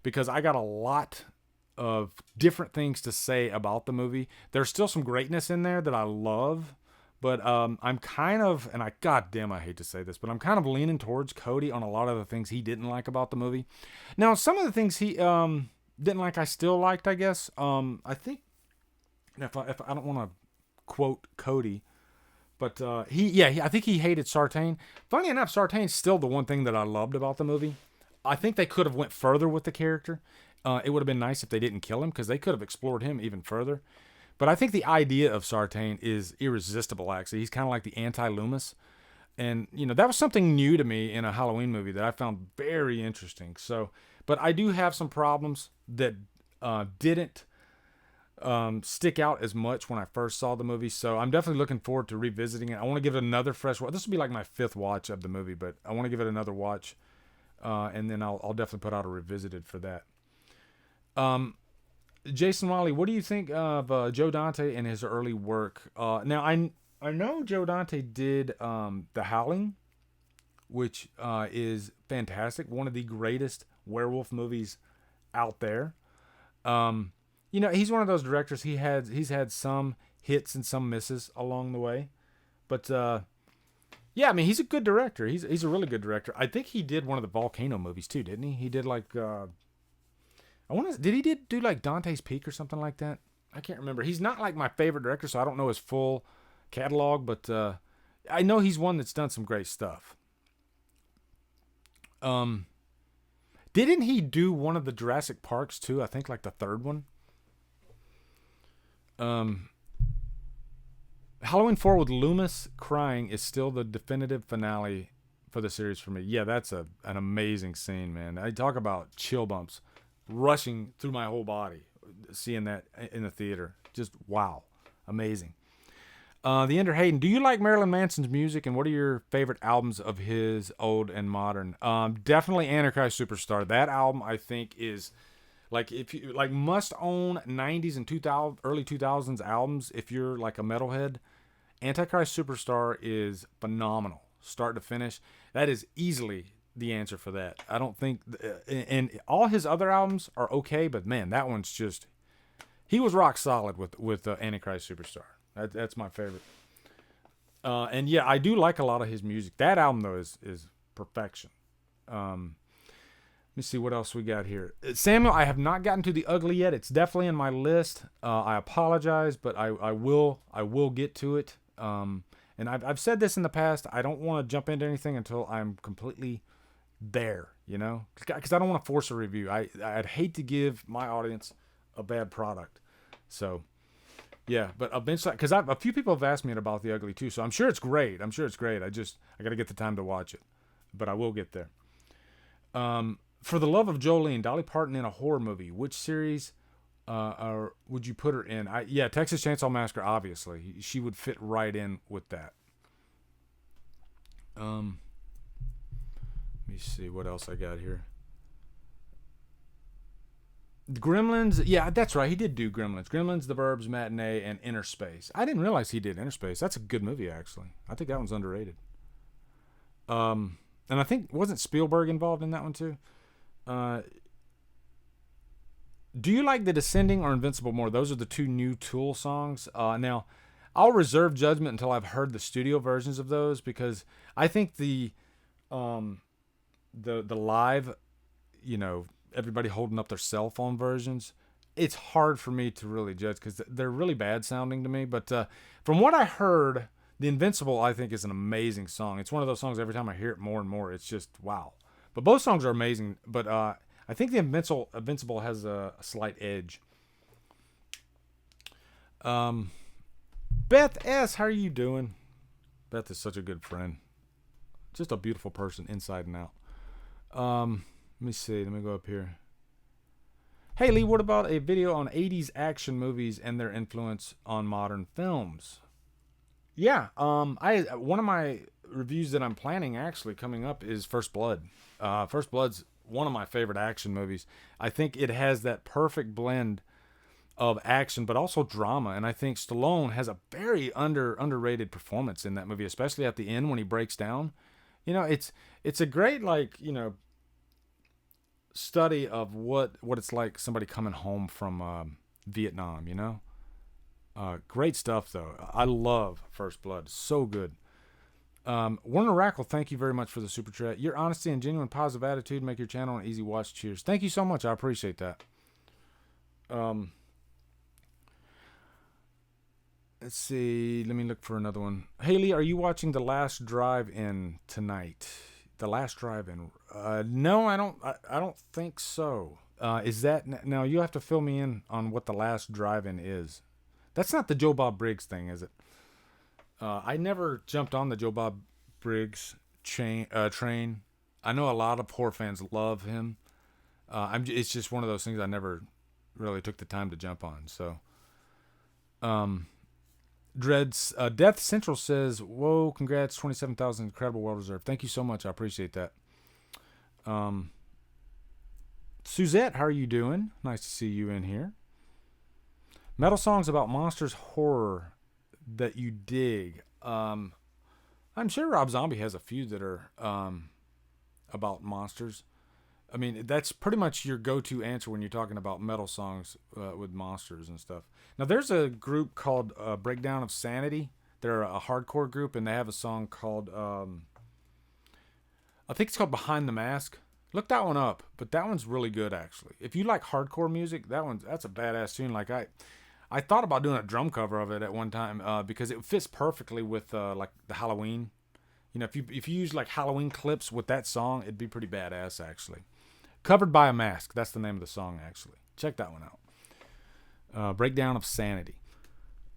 because I got a lot of different things to say about the movie. There's still some greatness in there that I love, but I'm kind of, and goddamn, I hate to say this, but I'm kind of leaning towards Cody on a lot of the things he didn't like about the movie. Now, some of the things he didn't like, I still liked, I guess. I think, if I don't want to quote Cody, but I think he hated Sartain. Funny enough, Sartain's still the one thing that I loved about the movie. I think they could have went further with the character. It would have been nice if they didn't kill him, because they could have explored him even further. But I think the idea of Sartain is irresistible, actually. He's kind of like the anti-Loomis. And, that was something new to me in a Halloween movie that I found very interesting. So, but I do have some problems that didn't stick out as much when I first saw the movie. So I'm definitely looking forward to revisiting it. I want to give it another fresh watch. This will be like my 5th watch of the movie, but I want to give it another watch. And then I'll definitely put out a revisited for that. Jason Wiley, what do you think of Joe Dante and his early work? Now I know Joe Dante did The Howling, which is fantastic. One of the greatest werewolf movies out there. He's one of those directors. He's had some hits and some misses along the way, but yeah, I mean, he's a good director. He's a really good director. I think he did one of the Volcano movies too, didn't he? He did like did he do like Dante's Peak or something like that? I can't remember. He's not like my favorite director, so I don't know his full catalog, but I know he's one that's done some great stuff. Didn't he do one of the Jurassic Parks too? I think like the third one. Halloween 4 with Loomis crying is still the definitive finale for the series for me. Yeah, that's an amazing scene, man. I talk about chill bumps rushing through my whole body seeing that in the theater. Just wow. Amazing. The Ender Hayden, do you like Marilyn Manson's music, and what are your favorite albums of his, old and modern? Definitely Antichrist Superstar. That album, I think, is like, if you like must own 90s and 2000 early 2000s albums. If you're like a metalhead, Antichrist Superstar is phenomenal, start to finish. That is easily the answer for that. I don't think, and all his other albums are okay, but man, that one's just, he was rock solid with Antichrist Superstar. That's my favorite. And yeah, I do like a lot of his music. That album though is perfection. Let me see what else we got here. Samuel, I have not gotten to The Ugly yet. It's definitely in my list. I apologize, but I will get to it. And I've said this in the past. I don't want to jump into anything until I'm completely there, because I don't want to force a review. I'd hate to give my audience a bad product. So yeah, but eventually, because a few people have asked me about The Ugly too, so I'm sure it's great. I got to get the time to watch it, but I will get there. For the love of Jolene, Dolly Parton in a horror movie, which series would you put her in? Texas Chainsaw Massacre, obviously. She would fit right in with that. Let me see what else I got here. Gremlins, yeah, that's right. He did do Gremlins. Gremlins, The Burbs, Matinee, and Inner Space. I didn't realize he did Inner Space. That's a good movie, actually. I think that one's underrated. And I think, wasn't Spielberg involved in that one too? Do you like The Descending or Invincible more? Those are the two new Tool songs. Now, I'll reserve judgment until I've heard the studio versions of those, because I think the live, everybody holding up their cell phone versions, it's hard for me to really judge because they're really bad sounding to me. But from what I heard, The Invincible, I think, is an amazing song. It's one of those songs, every time I hear it more and more, it's just wow. But both songs are amazing. But I think The Invincible has a slight edge. Beth S., how are you doing? Beth is such a good friend. Just a beautiful person inside and out. Let me see. Let me go up here. Hey, Lee, what about a video on 80s action movies and their influence on modern films? Yeah, one of my reviews that I'm planning actually coming up is First Blood. First Blood's one of my favorite action movies. I think it has that perfect blend of action, but also drama. And I think Stallone has a very underrated performance in that movie, especially at the end when he breaks down. It's a great, study of what it's like, somebody coming home from Vietnam. Great stuff though. I love First Blood. So good. Warner Rackle, thank you very much for the super chat. Your honesty and genuine positive attitude make your channel an easy watch. Cheers. Thank you so much. I appreciate that. Let's see. Let me look for another one. Haley, are you watching The Last Drive-In tonight? The Last Drive-In. No, I don't think so. Is that now? You have to fill me in on what The Last Drive-In is. That's not the Joe Bob Briggs thing, is it? I never jumped on the Joe Bob Briggs train. I know a lot of horror fans love him. It's just one of those things I never really took the time to jump on. So, Dreads Death Central says, "Whoa, congrats, 27,000, incredible, well deserved." Thank you so much. I appreciate that. Suzette, how are you doing? Nice to see you in here. Metal songs about monsters horror that you dig. I'm sure Rob Zombie has a few that are about monsters. I mean, that's pretty much your go-to answer when you're talking about metal songs with monsters and stuff. Now, there's a group called Breakdown of Sanity. They're a hardcore group, and they have a song called, I think it's called Behind the Mask. Look that one up, but that one's really good, actually. If you like hardcore music, that's a badass tune. Like, I thought about doing a drum cover of it at one time because it fits perfectly with like the Halloween. You know, if you use like Halloween clips with that song, it'd be pretty badass, actually. Covered by a Mask. That's the name of the song, actually. Check that one out. Breakdown of Sanity.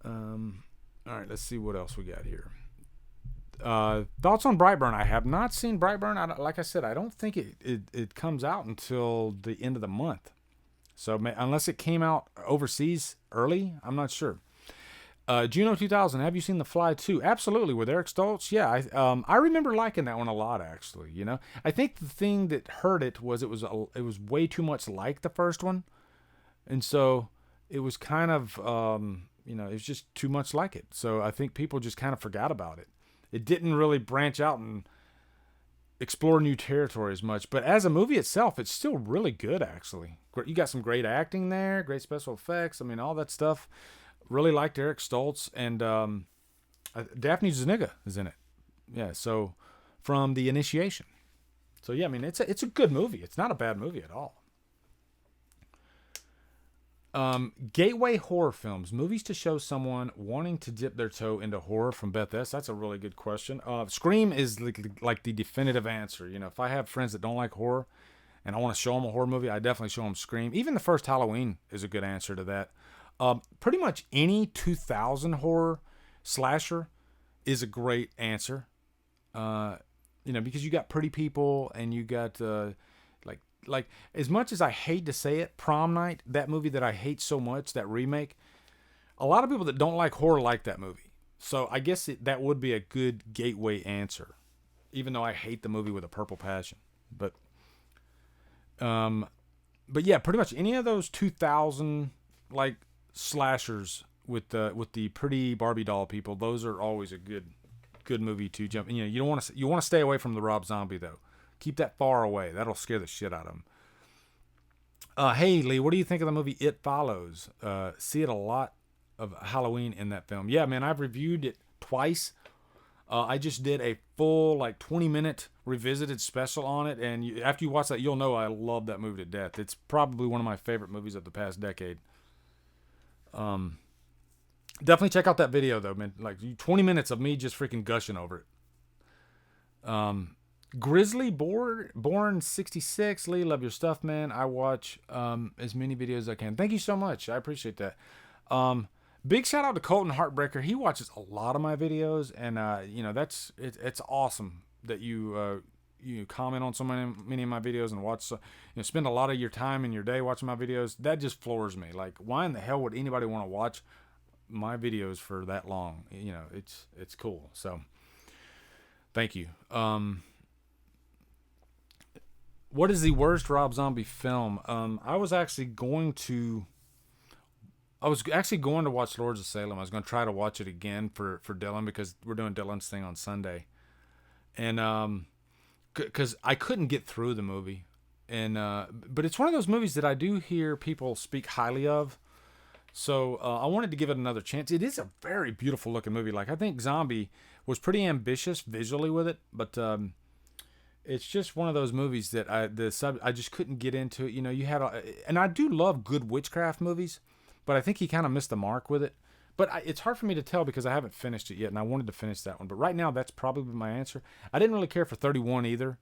All right, let's see what else we got here. Thoughts on Brightburn? I have not seen Brightburn. Like I said, I don't think it comes out until the end of the month. So unless it came out overseas early, I'm not sure. Juno 2000, have you seen The Fly 2? Absolutely, with Eric Stoltz. Yeah, I remember liking that one a lot, actually. You know, I think the thing that hurt it was it was way too much like the first one, and so it was kind of it was just too much like it. So I think people just kind of forgot about it. It didn't really branch out and explore new territory as much. But as a movie itself, it's still really good, actually. You got some great acting there, great special effects. I mean, all that stuff. Really liked Eric Stoltz, and Daphne Zuniga is in it. Yeah, so from The Initiation. So yeah, I mean it's a good movie. It's not a bad movie at all. Gateway horror films, movies to show someone wanting to dip their toe into horror from Beth S. That's a really good question. Scream is like the definitive answer. You know, if I have friends that don't like horror, and I want to show them a horror movie, I definitely show them Scream. Even the first Halloween is a good answer to that. Pretty much any 2000 horror slasher is a great answer. Because you got Pretty People and you got like as much as I hate to say it, Prom Night, that movie that I hate so much, that remake. A lot of people that don't like horror like that movie. So I guess that would be a good gateway answer, even though I hate the movie with a purple passion. But yeah, pretty much any of those 2000 like slashers with the pretty Barbie doll people, those are always a good movie to jump. You know, you want to stay away from the Rob Zombie though. Keep that far away. That'll scare the shit out of them. Hey Lee, what do you think of the movie It Follows? See it a lot of Halloween in that film. Yeah, man, I've reviewed it twice. I just did a full 20-minute revisited special on it, and after you watch that, you'll know I love that movie to death. It's probably one of my favorite movies of the past decade. Definitely check out that video though, man. 20 minutes of me just freaking gushing over it. Grizzly born 66. Lee, love your stuff, man. I watch as many videos as I can. Thank you so much. I appreciate that. Big shout out to Colton Heartbreaker. He watches a lot of my videos, and it's awesome that you comment on so many of my videos and watch. Spend a lot of your time in your day watching my videos. That just floors me. Like, why in the hell would anybody want to watch my videos for that long? It's cool. So, thank you. What is the worst Rob Zombie film? I was actually going to watch Lords of Salem. I was going to try to watch it again for Dylan because we're doing Dylan's thing on Sunday. And because I couldn't get through the movie. And but it's one of those movies that I do hear people speak highly of. So I wanted to give it another chance. It is a very beautiful looking movie. I think Zombie was pretty ambitious visually with it, but it's just one of those movies that I just couldn't get into it. You had and I do love good witchcraft movies, but I think he kind of missed the mark with it. But it's hard for me to tell because I haven't finished it yet, and I wanted to finish that one. But right now, that's probably my answer. I didn't really care for 31 either.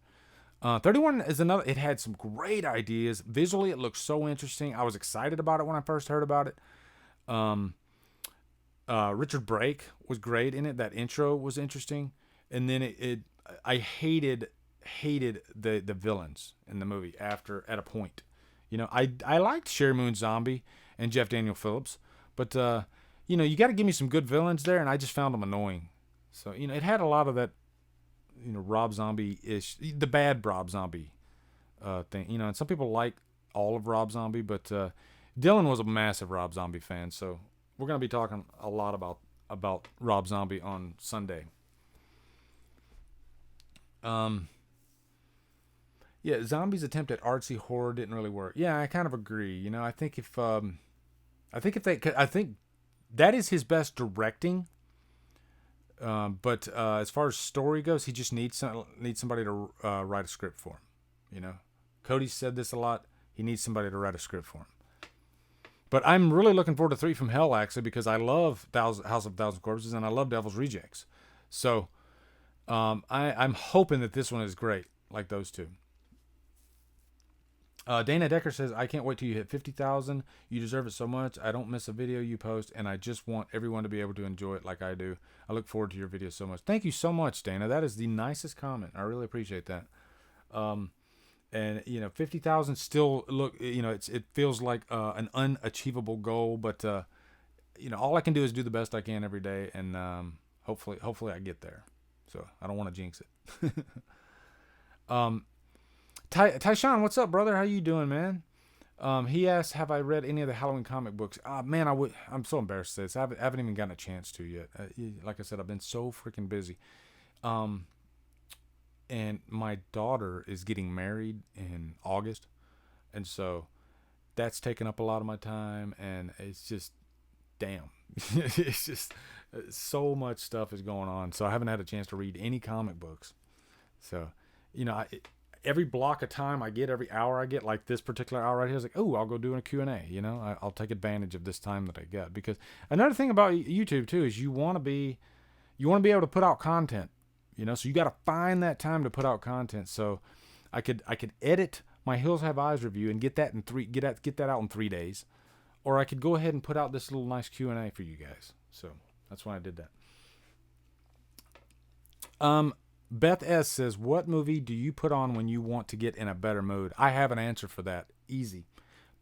31 is another. It had some great ideas. Visually, it looked so interesting. I was excited about it when I first heard about it. Richard Brake was great in it. That intro was interesting. And then I hated the villains in the movie at a point. I liked Sherry Moon Zombie and Jeff Daniel Phillips, but you got to give me some good villains there, and I just found them annoying. So it had a lot of that Rob Zombie-ish, the bad Rob Zombie thing. And some people like all of Rob Zombie, but Dylan was a massive Rob Zombie fan, so we're gonna be talking a lot about Rob Zombie on Sunday. Um, yeah, Zombie's attempt at artsy horror didn't really work. Yeah, I kind of agree. You know, I think that is his best directing. But as far as story goes, he just needs somebody to write a script for him. You know, Cody said this a lot. He needs somebody to write a script for him. But I'm really looking forward to Three from Hell, actually, because I love House of Thousand Corpses and I love Devil's Rejects. So I'm hoping that this one is great, like those two. Dana Decker says, I can't wait till you hit 50,000. You deserve it so much. I don't miss a video you post, and I just want everyone to be able to enjoy it like I do. I look forward to your videos so much. Thank you so much, Dana. That is the nicest comment. I really appreciate that. And, you know, 50,000 still look, you know, it feels like an unachievable goal, but, you know, all I can do is do the best I can every day, and hopefully I get there. So I don't want to jinx it. Tyshawn, what's up, brother? How you doing, man? He asked, have I read any of the Halloween comic books? Man, I'm so embarrassed to say this. I haven't even gotten a chance to yet. Like I said, I've been so freaking busy. And my daughter is getting married in August. And so that's taken up a lot of my time. And it's just, damn. It's just so much stuff is going on. So I haven't had a chance to read any comic books. So, you know, every block of time I get, every hour I get, like this particular hour right here, is like, oh, I'll go do a Q&A. You know, I'll take advantage of this time that I get. Because another thing about YouTube too is you want to be able to put out content. You know, so you got to find that time to put out content. So I could edit my Hills Have Eyes review and get that out in 3 days, or I could go ahead and put out this little nice Q&A for you guys. So that's why I did that. Beth S says, what movie do you put on when you want to get in a better mood? I have an answer for that. Easy.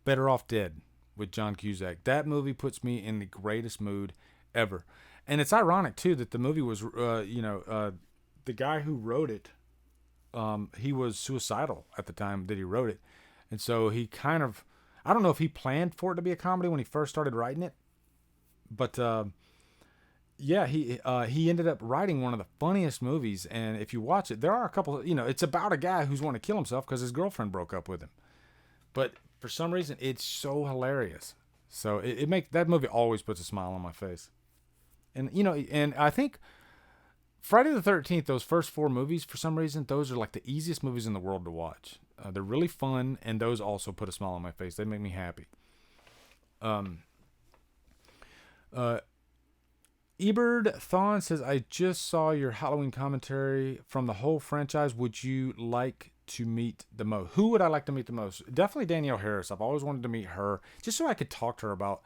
Better Off Dead with John Cusack. That movie puts me in the greatest mood ever. And it's ironic, too, that the movie was, the guy who wrote it, he was suicidal at the time that he wrote it. And so he kind of, I don't know if he planned for it to be a comedy when he first started writing it, but yeah, he ended up writing one of the funniest movies. And if you watch it, there are a couple, you know, it's about a guy who's wanting to kill himself because his girlfriend broke up with him. But for some reason, it's so hilarious. So it makes, that movie always puts a smile on my face. And, you know, and I think Friday the 13th, those first 4 movies, for some reason, those are like the easiest movies in the world to watch. They're really fun, and those also put a smile on my face. They make me happy. Ebert Thon says, I just saw your Halloween commentary from the whole franchise. Would you like to meet the most? Who would I like to meet the most? Definitely Danielle Harris. I've always wanted to meet her, just so I could talk to her about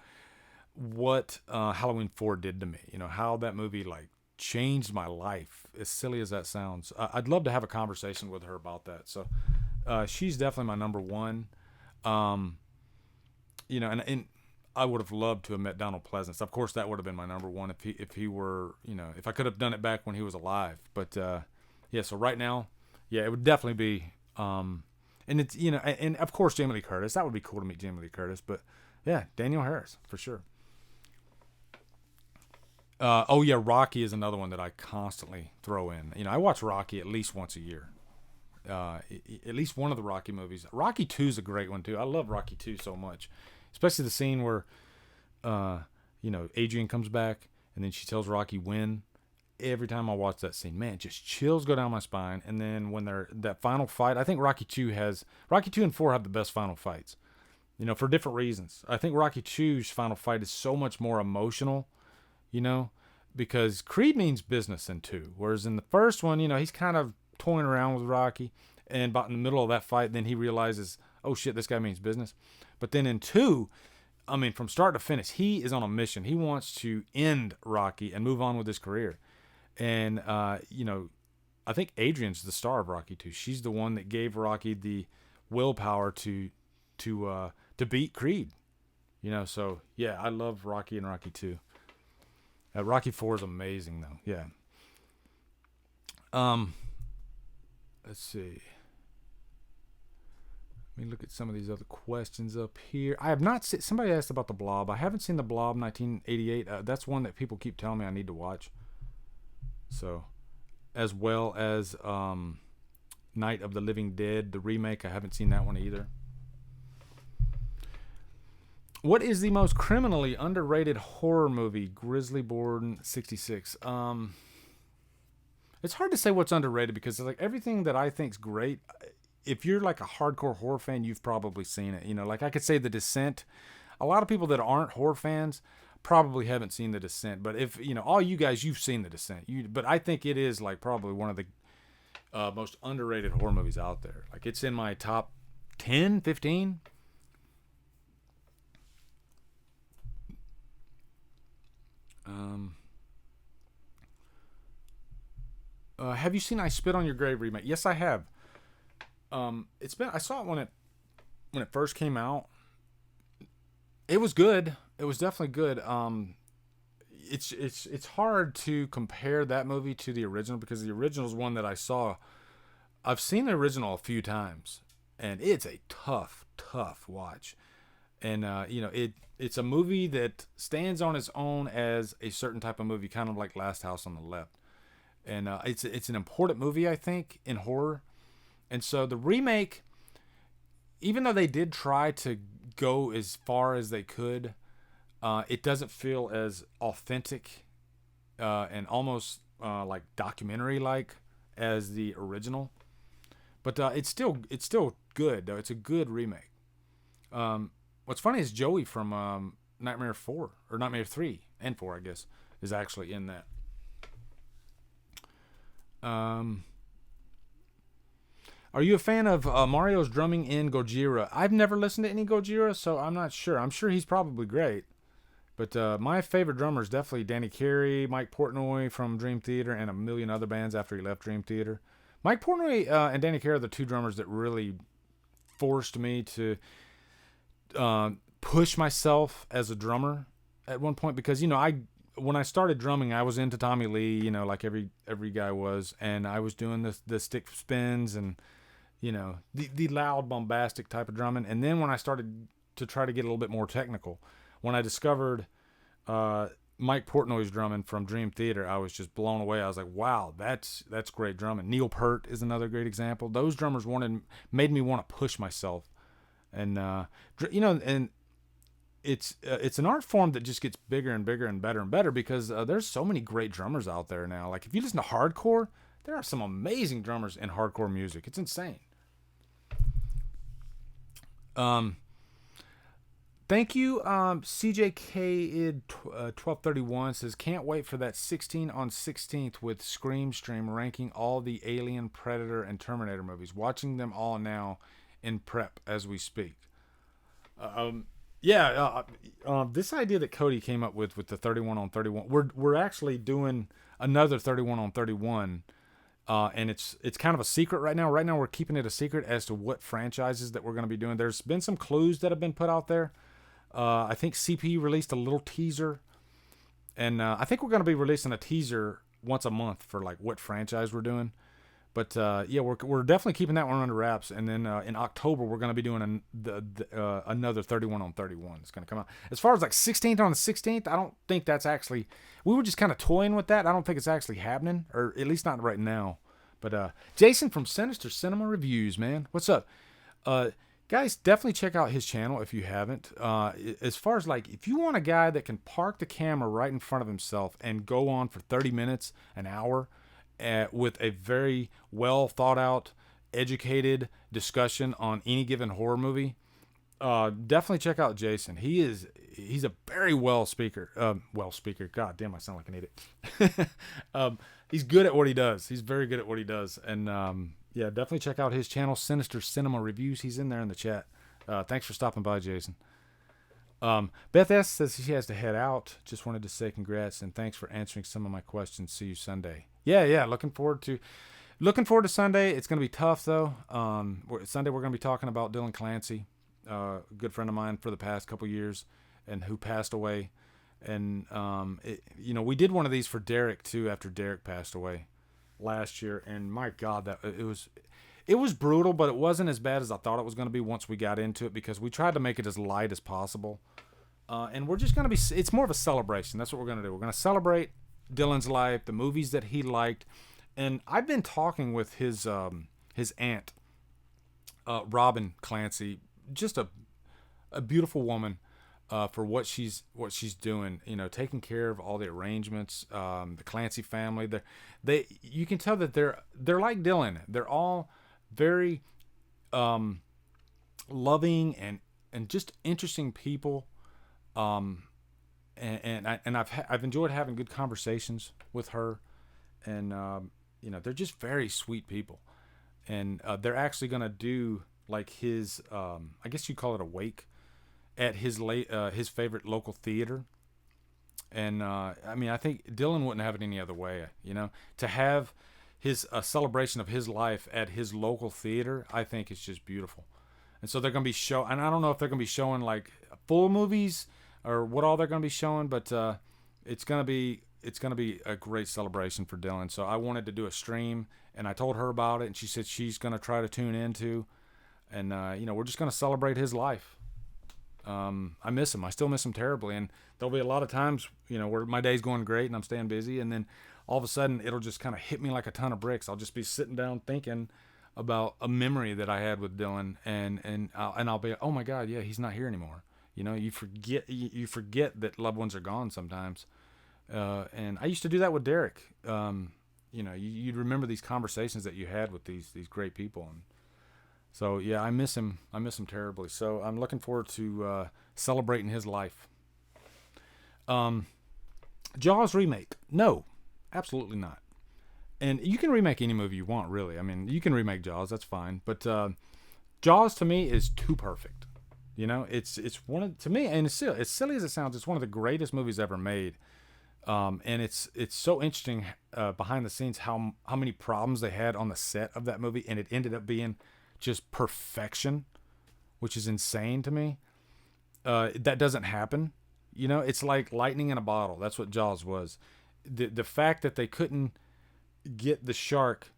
what Halloween 4 did to me. You know, how that movie, like, changed my life, as silly as that sounds. I'd love to have a conversation with her about that. So she's definitely my number one. You know, and I would have loved to have met Donald Pleasance. Of course, that would have been my number one if he were, you know, if I could have done it back when he was alive. But yeah, so right now, yeah, it would definitely be, and it's, you know, and of course Jamie Lee Curtis. That would be cool to meet Jamie Lee Curtis. But yeah, Danielle Harris for sure. Oh yeah, Rocky is another one that I constantly throw in. You know, I watch Rocky at least once a year. At least one of the Rocky movies. Rocky 2 is a great one too. I love Rocky 2 so much, especially the scene where, you know, Adrian comes back and then she tells Rocky when. Every time I watch that scene, man, just chills go down my spine. And then when they're that final fight, I think Rocky 2 and 4 have the best final fights. You know, for different reasons. I think Rocky 2's final fight is so much more emotional. You know, because Creed means business in 2. Whereas in the first one, you know, he's kind of toying around with Rocky. And about in the middle of that fight, then he realizes, oh shit, this guy means business. But then in 2, I mean, from start to finish, he is on a mission. He wants to end Rocky and move on with his career. And, you know, I think Adrian's the star of Rocky 2. She's the one that gave Rocky the willpower to beat Creed. You know, so yeah, I love Rocky and Rocky 2. Rocky 4 is amazing, though. Yeah. Let's see. Let me look at some of these other questions up here. I have not seen... Somebody asked about The Blob. I haven't seen The Blob 1988. That's one that people keep telling me I need to watch. So, as well as... Night of the Living Dead, the remake. I haven't seen that one either. What is the most criminally underrated horror movie? Grizzlyborn 66. It's hard to say what's underrated because like everything that I think's great, if you're like a hardcore horror fan, you've probably seen it. You know, like I could say The Descent. A lot of people that aren't horror fans probably haven't seen The Descent. But if, you know, all you guys, you've seen The Descent. But I think it is like probably one of the most underrated horror movies out there. Like it's in my top 10, 15. Have you seen I Spit on Your Grave remake? Yes, I have. I saw it when it first came out. It was good. It was definitely good. It's hard to compare that movie to the original because the original is one that I saw. I've seen the original a few times, and it's a tough watch. And you know, it's a movie that stands on its own as a certain type of movie, kind of like Last House on the Left. And it's an important movie, I think, in horror. And so the remake, even though they did try to go as far as they could, it doesn't feel as authentic and almost like documentary-like as the original. But it's still good, though. It's a good remake. What's funny is Joey from Nightmare 4, or Nightmare 3 and 4, I guess, is actually in that. Are you a fan of Mario's drumming in Gojira? I've never listened to any Gojira, so I'm not sure. I'm sure he's probably great. But my favorite drummer is definitely Danny Carey, Mike Portnoy from Dream Theater, and a million other bands after he left Dream Theater. Mike Portnoy and Danny Carey are the two drummers that really forced me to push myself as a drummer at one point, because, you know, when I started drumming, I was into Tommy Lee, you know, like every guy was, and I was doing the stick spins and, you know, the loud, bombastic type of drumming. And then when I started to try to get a little bit more technical, when I discovered Mike Portnoy's drumming from Dream Theater, I was just blown away. I was like, wow, that's great drumming. Neil Peart is another great example. Those drummers made me want to push myself. And, you know, and it's an art form that just gets bigger and bigger and better and better because there's so many great drummers out there now. Like if you listen to hardcore, there are some amazing drummers in hardcore music. It's insane. Thank you. CJK 1231 says, can't wait for that 16 on 16th with Scream stream ranking all the Alien, Predator, and Terminator movies. Watching them all now in prep as we speak. This idea that Cody came up with the 31 on 31, we're actually doing another 31 on 31, and it's kind of a secret right now. Right now we're keeping it a secret as to what franchises that we're going to be doing. There's been some clues that have been put out there. I think CP released a little teaser, and I think we're going to be releasing a teaser once a month for like what franchise we're doing. But yeah, we're definitely keeping that one under wraps. And then in October we're going to be doing another 31 on 31. It's going to come out. As far as like 16th on the 16th, I don't think that's actually. We were just kind of toying with that. I don't think it's actually happening, or at least not right now. But Jason from Sinister Cinema Reviews, man, what's up? Guys, definitely check out his channel if you haven't. As far as like, if you want a guy that can park the camera right in front of himself and go on for 30 minutes, an hour, with a very well thought out, educated discussion on any given horror movie, definitely check out Jason. He's a very well speaker. God damn, I sound like an idiot. He's good at what he does. He's very good at what he does. And yeah, definitely check out his channel, Sinister Cinema Reviews. He's in there in the chat. Thanks for stopping by, Jason. Beth S. says she has to head out. Just wanted to say congrats and thanks for answering some of my questions. See you Sunday. Yeah. Looking forward to Sunday. It's going to be tough though. Sunday we're going to be talking about Dylan Clancy, a good friend of mine for the past couple years, and who passed away. And we did one of these for Derek too after Derek passed away last year. And my God, that it was brutal, but it wasn't as bad as I thought it was going to be once we got into it, because we tried to make it as light as possible. And we're just going to be, it's more of a celebration. That's what we're going to do. We're going to celebrate Dylan's life, the movies that he liked. And I've been talking with his his aunt, Robin Clancy, just a beautiful woman. For what she's doing, taking care of all the arrangements, the Clancy family, you can tell that they're like Dylan. They're all very loving and just interesting people. And I've enjoyed having good conversations with her, and they're just very sweet people. And they're actually gonna do like his I guess you call it a wake at his favorite local theater. And I think Dylan wouldn't have it any other way. To have his celebration of his life at his local theater, I think is just beautiful. And so they're gonna be and I don't know if they're gonna be showing like full movies or what all they're gonna be showing, but it's gonna be a great celebration for Dylan. So I wanted to do a stream, and I told her about it, and she said she's gonna try to tune into, and we're just gonna celebrate his life. I miss him. I still miss him terribly. And there'll be a lot of times, where my day's going great and I'm staying busy. And then all of a sudden it'll just kind of hit me like a ton of bricks. I'll just be sitting down thinking about a memory that I had with Dylan. And I'll be, oh my God, yeah, he's not here anymore. You forget that loved ones are gone sometimes. And I used to do that with Derek. You'd remember these conversations that you had with these great people. And so, yeah, I miss him. I miss him terribly. So I'm looking forward to celebrating his life. Jaws remake. No, absolutely not. And you can remake any movie you want, really. I mean, you can remake Jaws. That's fine. But Jaws, to me, is too perfect. It's one of, to me, and it's silly, as silly as it sounds, it's one of the greatest movies ever made. And it's so interesting behind the scenes how many problems they had on the set of that movie, and it ended up being just perfection, which is insane to me. That doesn't happen. It's like lightning in a bottle. That's what Jaws was. The fact that they couldn't get the shark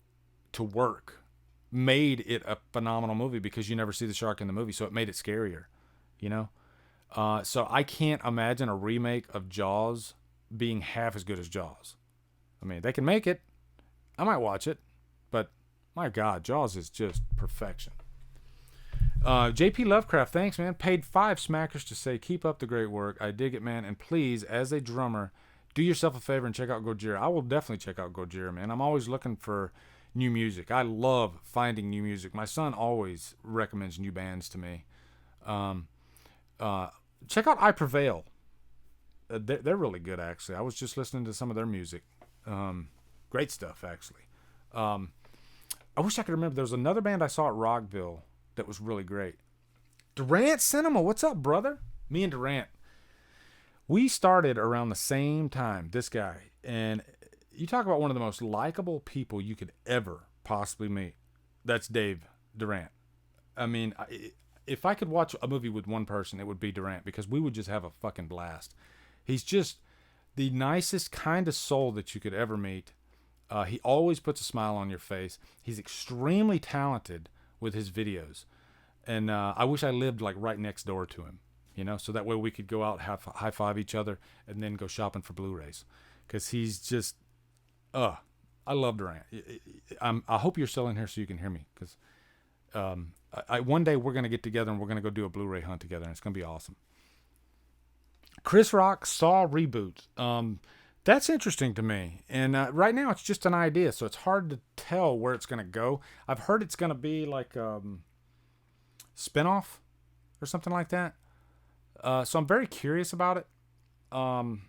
to work made it a phenomenal movie, because you never see the shark in the movie, so it made it scarier. So I can't imagine a remake of Jaws being half as good as Jaws. I mean, they can make it. I might watch it, but my God, Jaws is just perfection. JP Lovecraft, thanks, man. Paid 5 smackers to say, keep up the great work. I dig it, man. And please, as a drummer, do yourself a favor and check out Gojira. I will definitely check out Gojira, man. I'm always looking for new music. I love finding new music. My son always recommends new bands to me. Check out I Prevail. They're really good, actually. I was just listening to some of their music. Great stuff, actually. I wish I could remember. There was another band I saw at Rockville that was really great. Durant Cinema, what's up, brother? Me and Durant, we started around the same time, this guy. And you talk about one of the most likable people you could ever possibly meet. That's Dave Durant. I mean, if I could watch a movie with one person, it would be Durant, because we would just have a fucking blast. He's just the nicest kind of soul that you could ever meet. He always puts a smile on your face. He's extremely talented with his videos. And I wish I lived like right next door to him, so that way we could go out, high five each other, and then go shopping for Blu-rays. Because he's just, I love Durant. I hope you're still in here so you can hear me. Because one day we're going to get together and we're going to go do a Blu-ray hunt together, and it's going to be awesome. Chris Rock saw Reboot. That's interesting to me. And right now it's just an idea, so it's hard to tell where it's going to go. I've heard it's going to be like spinoff or something like that. So I'm very curious about it. I'm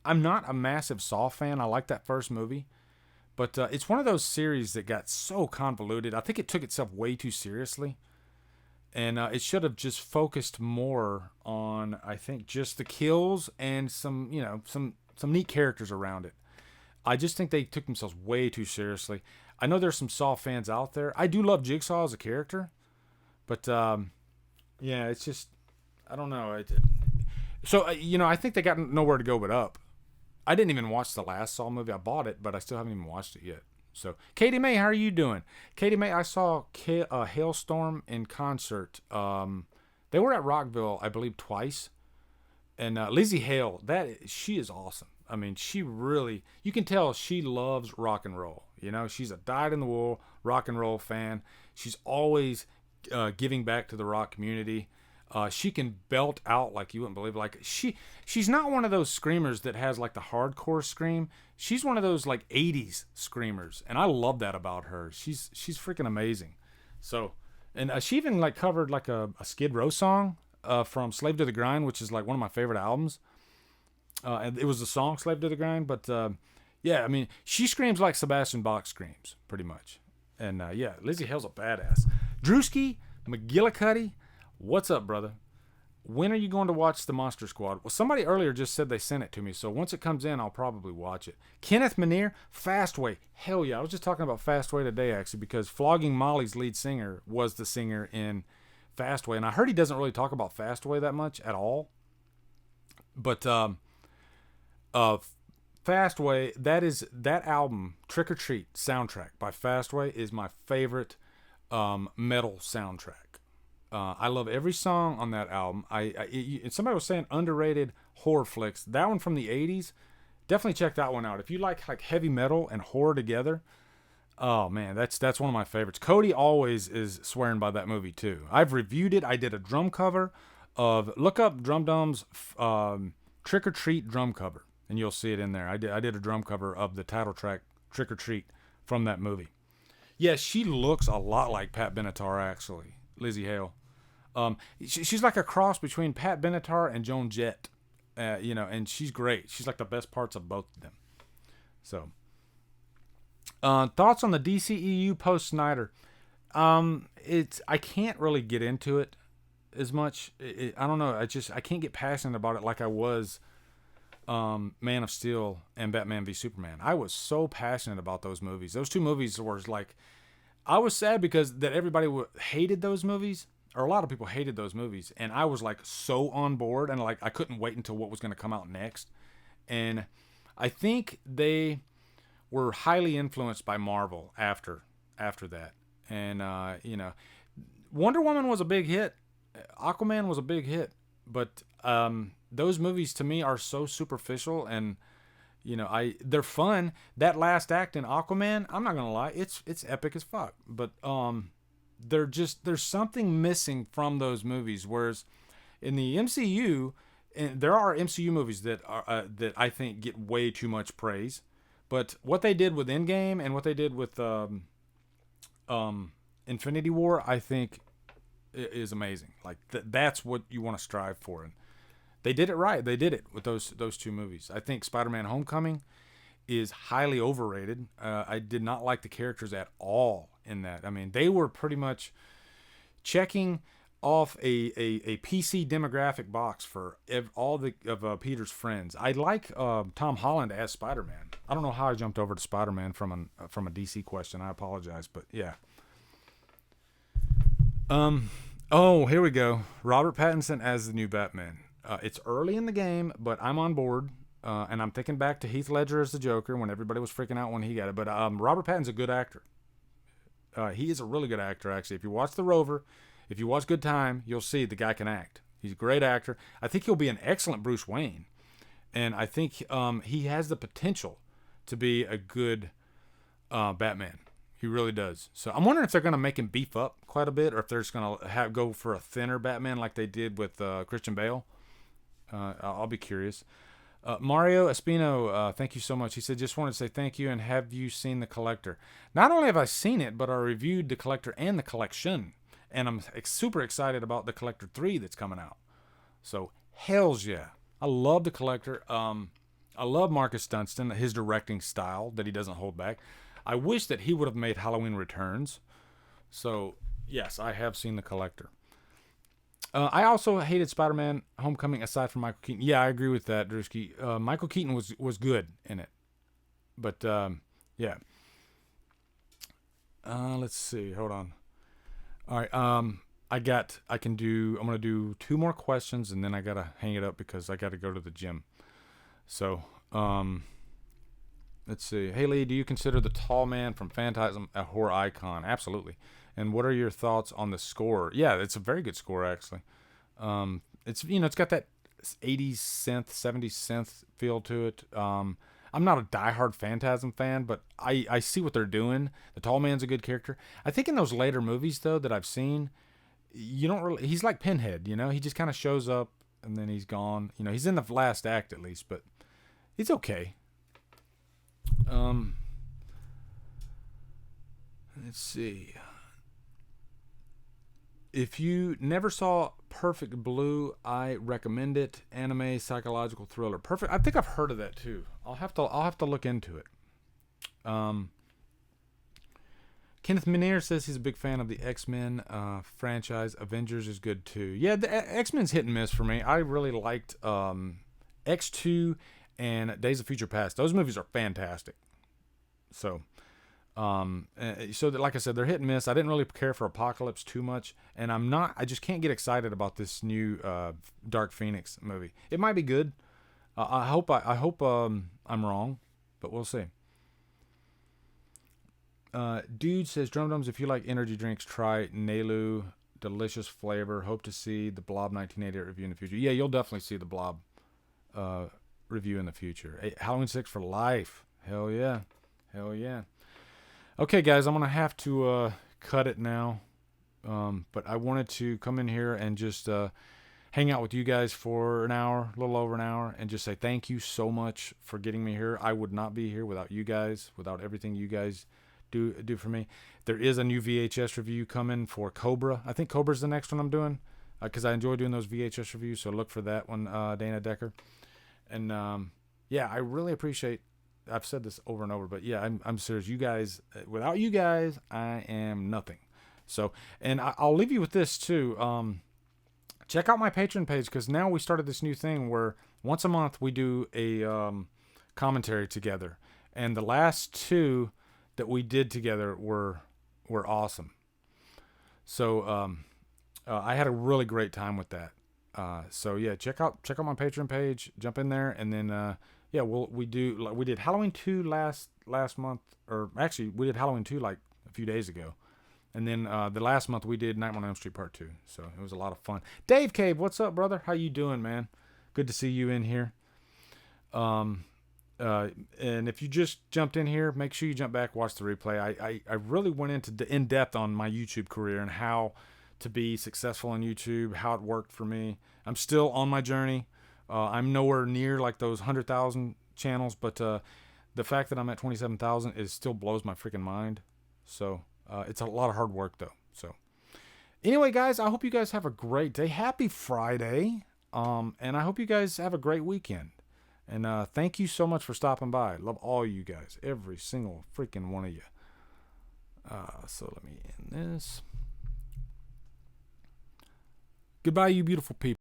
not a massive Saw fan. I like that first movie. But it's one of those series that got so convoluted. I think it took itself way too seriously. And it should have just focused more on, I think, just the kills and some neat characters around it. I just think they took themselves way too seriously. I know there's some Saw fans out there. I do love Jigsaw as a character. But, yeah, it's just, I don't know. So, I think they got nowhere to go but up. I didn't even watch the last Saw movie. I bought it, but I still haven't even watched it yet. So, Katie May, how are you doing? Katie May, I saw Hailstorm in concert. They were at Rockville, I believe, twice. And Lizzie Hale, she is awesome. I mean, she really, you can tell she loves rock and roll. She's a dyed-in-the-wool rock and roll fan. She's always giving back to the rock community. She can belt out like you wouldn't believe. Like she's not one of those screamers that has like the hardcore scream. She's one of those like 80s screamers, and I love that about her. She's freaking amazing. So, and she even like covered like a Skid Row song from Slave to the Grind, which is like one of my favorite albums. And it was the song Slave to the Grind, but yeah, I mean, she screams like Sebastian Bach screams, pretty much. And yeah, Lizzie Hale's a badass. Drewski McGillicuddy, what's up, brother? When are you going to watch The Monster Squad? Well, somebody earlier just said they sent it to me, so once it comes in, I'll probably watch it. Kenneth Manier, Fastway. Hell yeah, I was just talking about Fastway today, actually, because Flogging Molly's lead singer was the singer in Fastway, and I heard he doesn't really talk about Fastway that much at all. But Fastway, that album, Trick or Treat soundtrack by Fastway is my favorite metal soundtrack. I love every song on that album. Somebody was saying underrated horror flicks. That one from the 80s, definitely check that one out. If you like heavy metal and horror together, oh man, that's one of my favorites. Cody always is swearing by that movie too. I've reviewed it. I did a drum cover look up Drumdums Trick or Treat drum cover, and you'll see it in there. I did a drum cover of the title track Trick or Treat from that movie. Yeah, she looks a lot like Pat Benatar, actually, Lizzie Hale. She's like a cross between Pat Benatar and Joan Jett, and she's great. She's like the best parts of both of them. So, thoughts on the DCEU post Snyder? I can't really get into it as much. I don't know. I can't get passionate about it like I was Man of Steel and Batman v Superman. I was so passionate about those movies. Those two movies were like, I was sad because that everybody hated those movies. Or a lot of people hated those movies, and I was like so on board, and like I couldn't wait until what was going to come out next. And I think they were highly influenced by Marvel after that. And Wonder Woman was a big hit, Aquaman was a big hit, but those movies to me are so superficial, and they're fun. That last act in Aquaman, I'm not gonna lie, it's epic as fuck, but there's something missing from those movies. Whereas in the MCU, and there are MCU movies that that I think get way too much praise, but what they did with Endgame and what they did with Infinity War, I think is amazing. Like that's what you want to strive for, and they did it right. They did it with those two movies. I think Spider-Man: Homecoming is highly overrated. I did not like the characters at all in that. I mean, they were pretty much checking off a PC demographic box for all of Peter's friends. I like Tom Holland as Spider-Man. I don't know how I jumped over to Spider-Man from a DC question. I apologize, but yeah. Oh, here we go. Robert Pattinson as the new Batman. It's early in the game, but I'm on board. And I'm thinking back to Heath Ledger as the Joker when everybody was freaking out when he got it. But Robert Pattinson's a good actor. He is a really good actor, actually. If you watch The Rover, if you watch Good Time, you'll see the guy can act. He's a great actor. I think he'll be an excellent Bruce Wayne. And I think he has the potential to be a good Batman. He really does. So I'm wondering if they're going to make him beef up quite a bit, or if they're just going to go for a thinner Batman like they did with Christian Bale. I'll be curious. Mario Espino, thank you so much. He said, just wanted to say thank you, and have you seen The Collector? Not only have I seen it, but I reviewed The Collector and The Collection, and I'm super excited about The Collector 3 that's coming out. So, hells yeah. I love The Collector. I love Marcus Dunstan, his directing style that he doesn't hold back. I wish that he would have made Halloween Returns. So, yes, I have seen The Collector. I also hated Spider-Man: Homecoming aside from Michael Keaton. Yeah, I agree with that, Drewski. Michael Keaton was good in it. But, yeah. Let's see. Hold on. All right. I'm going to do 2 more questions, and then I got to hang it up because I got to go to the gym. So, let's see. Hey, Lee, do you consider the tall man from Phantasm a horror icon? Absolutely. And what are your thoughts on the score? Yeah, it's a very good score, actually. It's got that 80s synth, 70s synth feel to it. I'm not a diehard Phantasm fan, but I see what they're doing. The Tall Man's a good character. I think in those later movies though that I've seen, you don't really. He's like Pinhead, you know. He just kind of shows up and then he's gone. You know, he's in the last act at least, but he's okay. Let's see. If you never saw Perfect Blue, I recommend it. Anime psychological thriller. Perfect. I think I've heard of that too. I'll have to look into it. Kenneth Minier says he's a big fan of the X-Men franchise. Avengers is good too. Yeah, the X-Men's hit and miss for me. I really liked X2 and Days of Future Past. Those movies are fantastic. So like I said, they're hit and miss. I didn't really care for Apocalypse too much, and I just can't get excited about this new Dark Phoenix movie. It might be good. I hope I'm wrong, but we'll see. Dude says, Drumdums, if you like energy drinks, try Nelu. Delicious flavor. Hope to see the Blob 1988 review in the future. Yeah, you'll definitely see the Blob review in the future. Halloween 6 for life. Hell yeah. Hell yeah. Okay, guys, I'm going to have to cut it now. But I wanted to come in here and just hang out with you guys for an hour, a little over an hour, and just say thank you so much for getting me here. I would not be here without you guys, without everything you guys do for me. There is a new VHS review coming for Cobra. I think Cobra's the next one I'm doing because I enjoy doing those VHS reviews, so look for that one, Dana Decker. And yeah, I really appreciate. I've said this over and over, but yeah, I'm serious. You guys, without you guys, I am nothing. So, and I'll leave you with this too. Check out my Patreon page because now we started this new thing where once a month we do a commentary together, and the last two that we did together were awesome. So I had a really great time with that. So yeah, check out my Patreon page, jump in there, and then yeah, we did Halloween 2 last month, or actually we did Halloween 2 like a few days ago. And then the last month we did Nightmare on Elm Street Part 2. So it was a lot of fun. Dave Cave, what's up, brother? How you doing, man? Good to see you in here. And if you just jumped in here, make sure you jump back, watch the replay. I really went into in depth on my YouTube career and how to be successful on YouTube, how it worked for me. I'm still on my journey. I'm nowhere near like those 100,000 channels, but the fact that I'm at 27,000 is still blows my freaking mind. So it's a lot of hard work though. So anyway, guys, I hope you guys have a great day. Happy Friday. And I hope you guys have a great weekend. And thank you so much for stopping by. Love all you guys, every single freaking one of you. So let me end this. Goodbye, you beautiful people.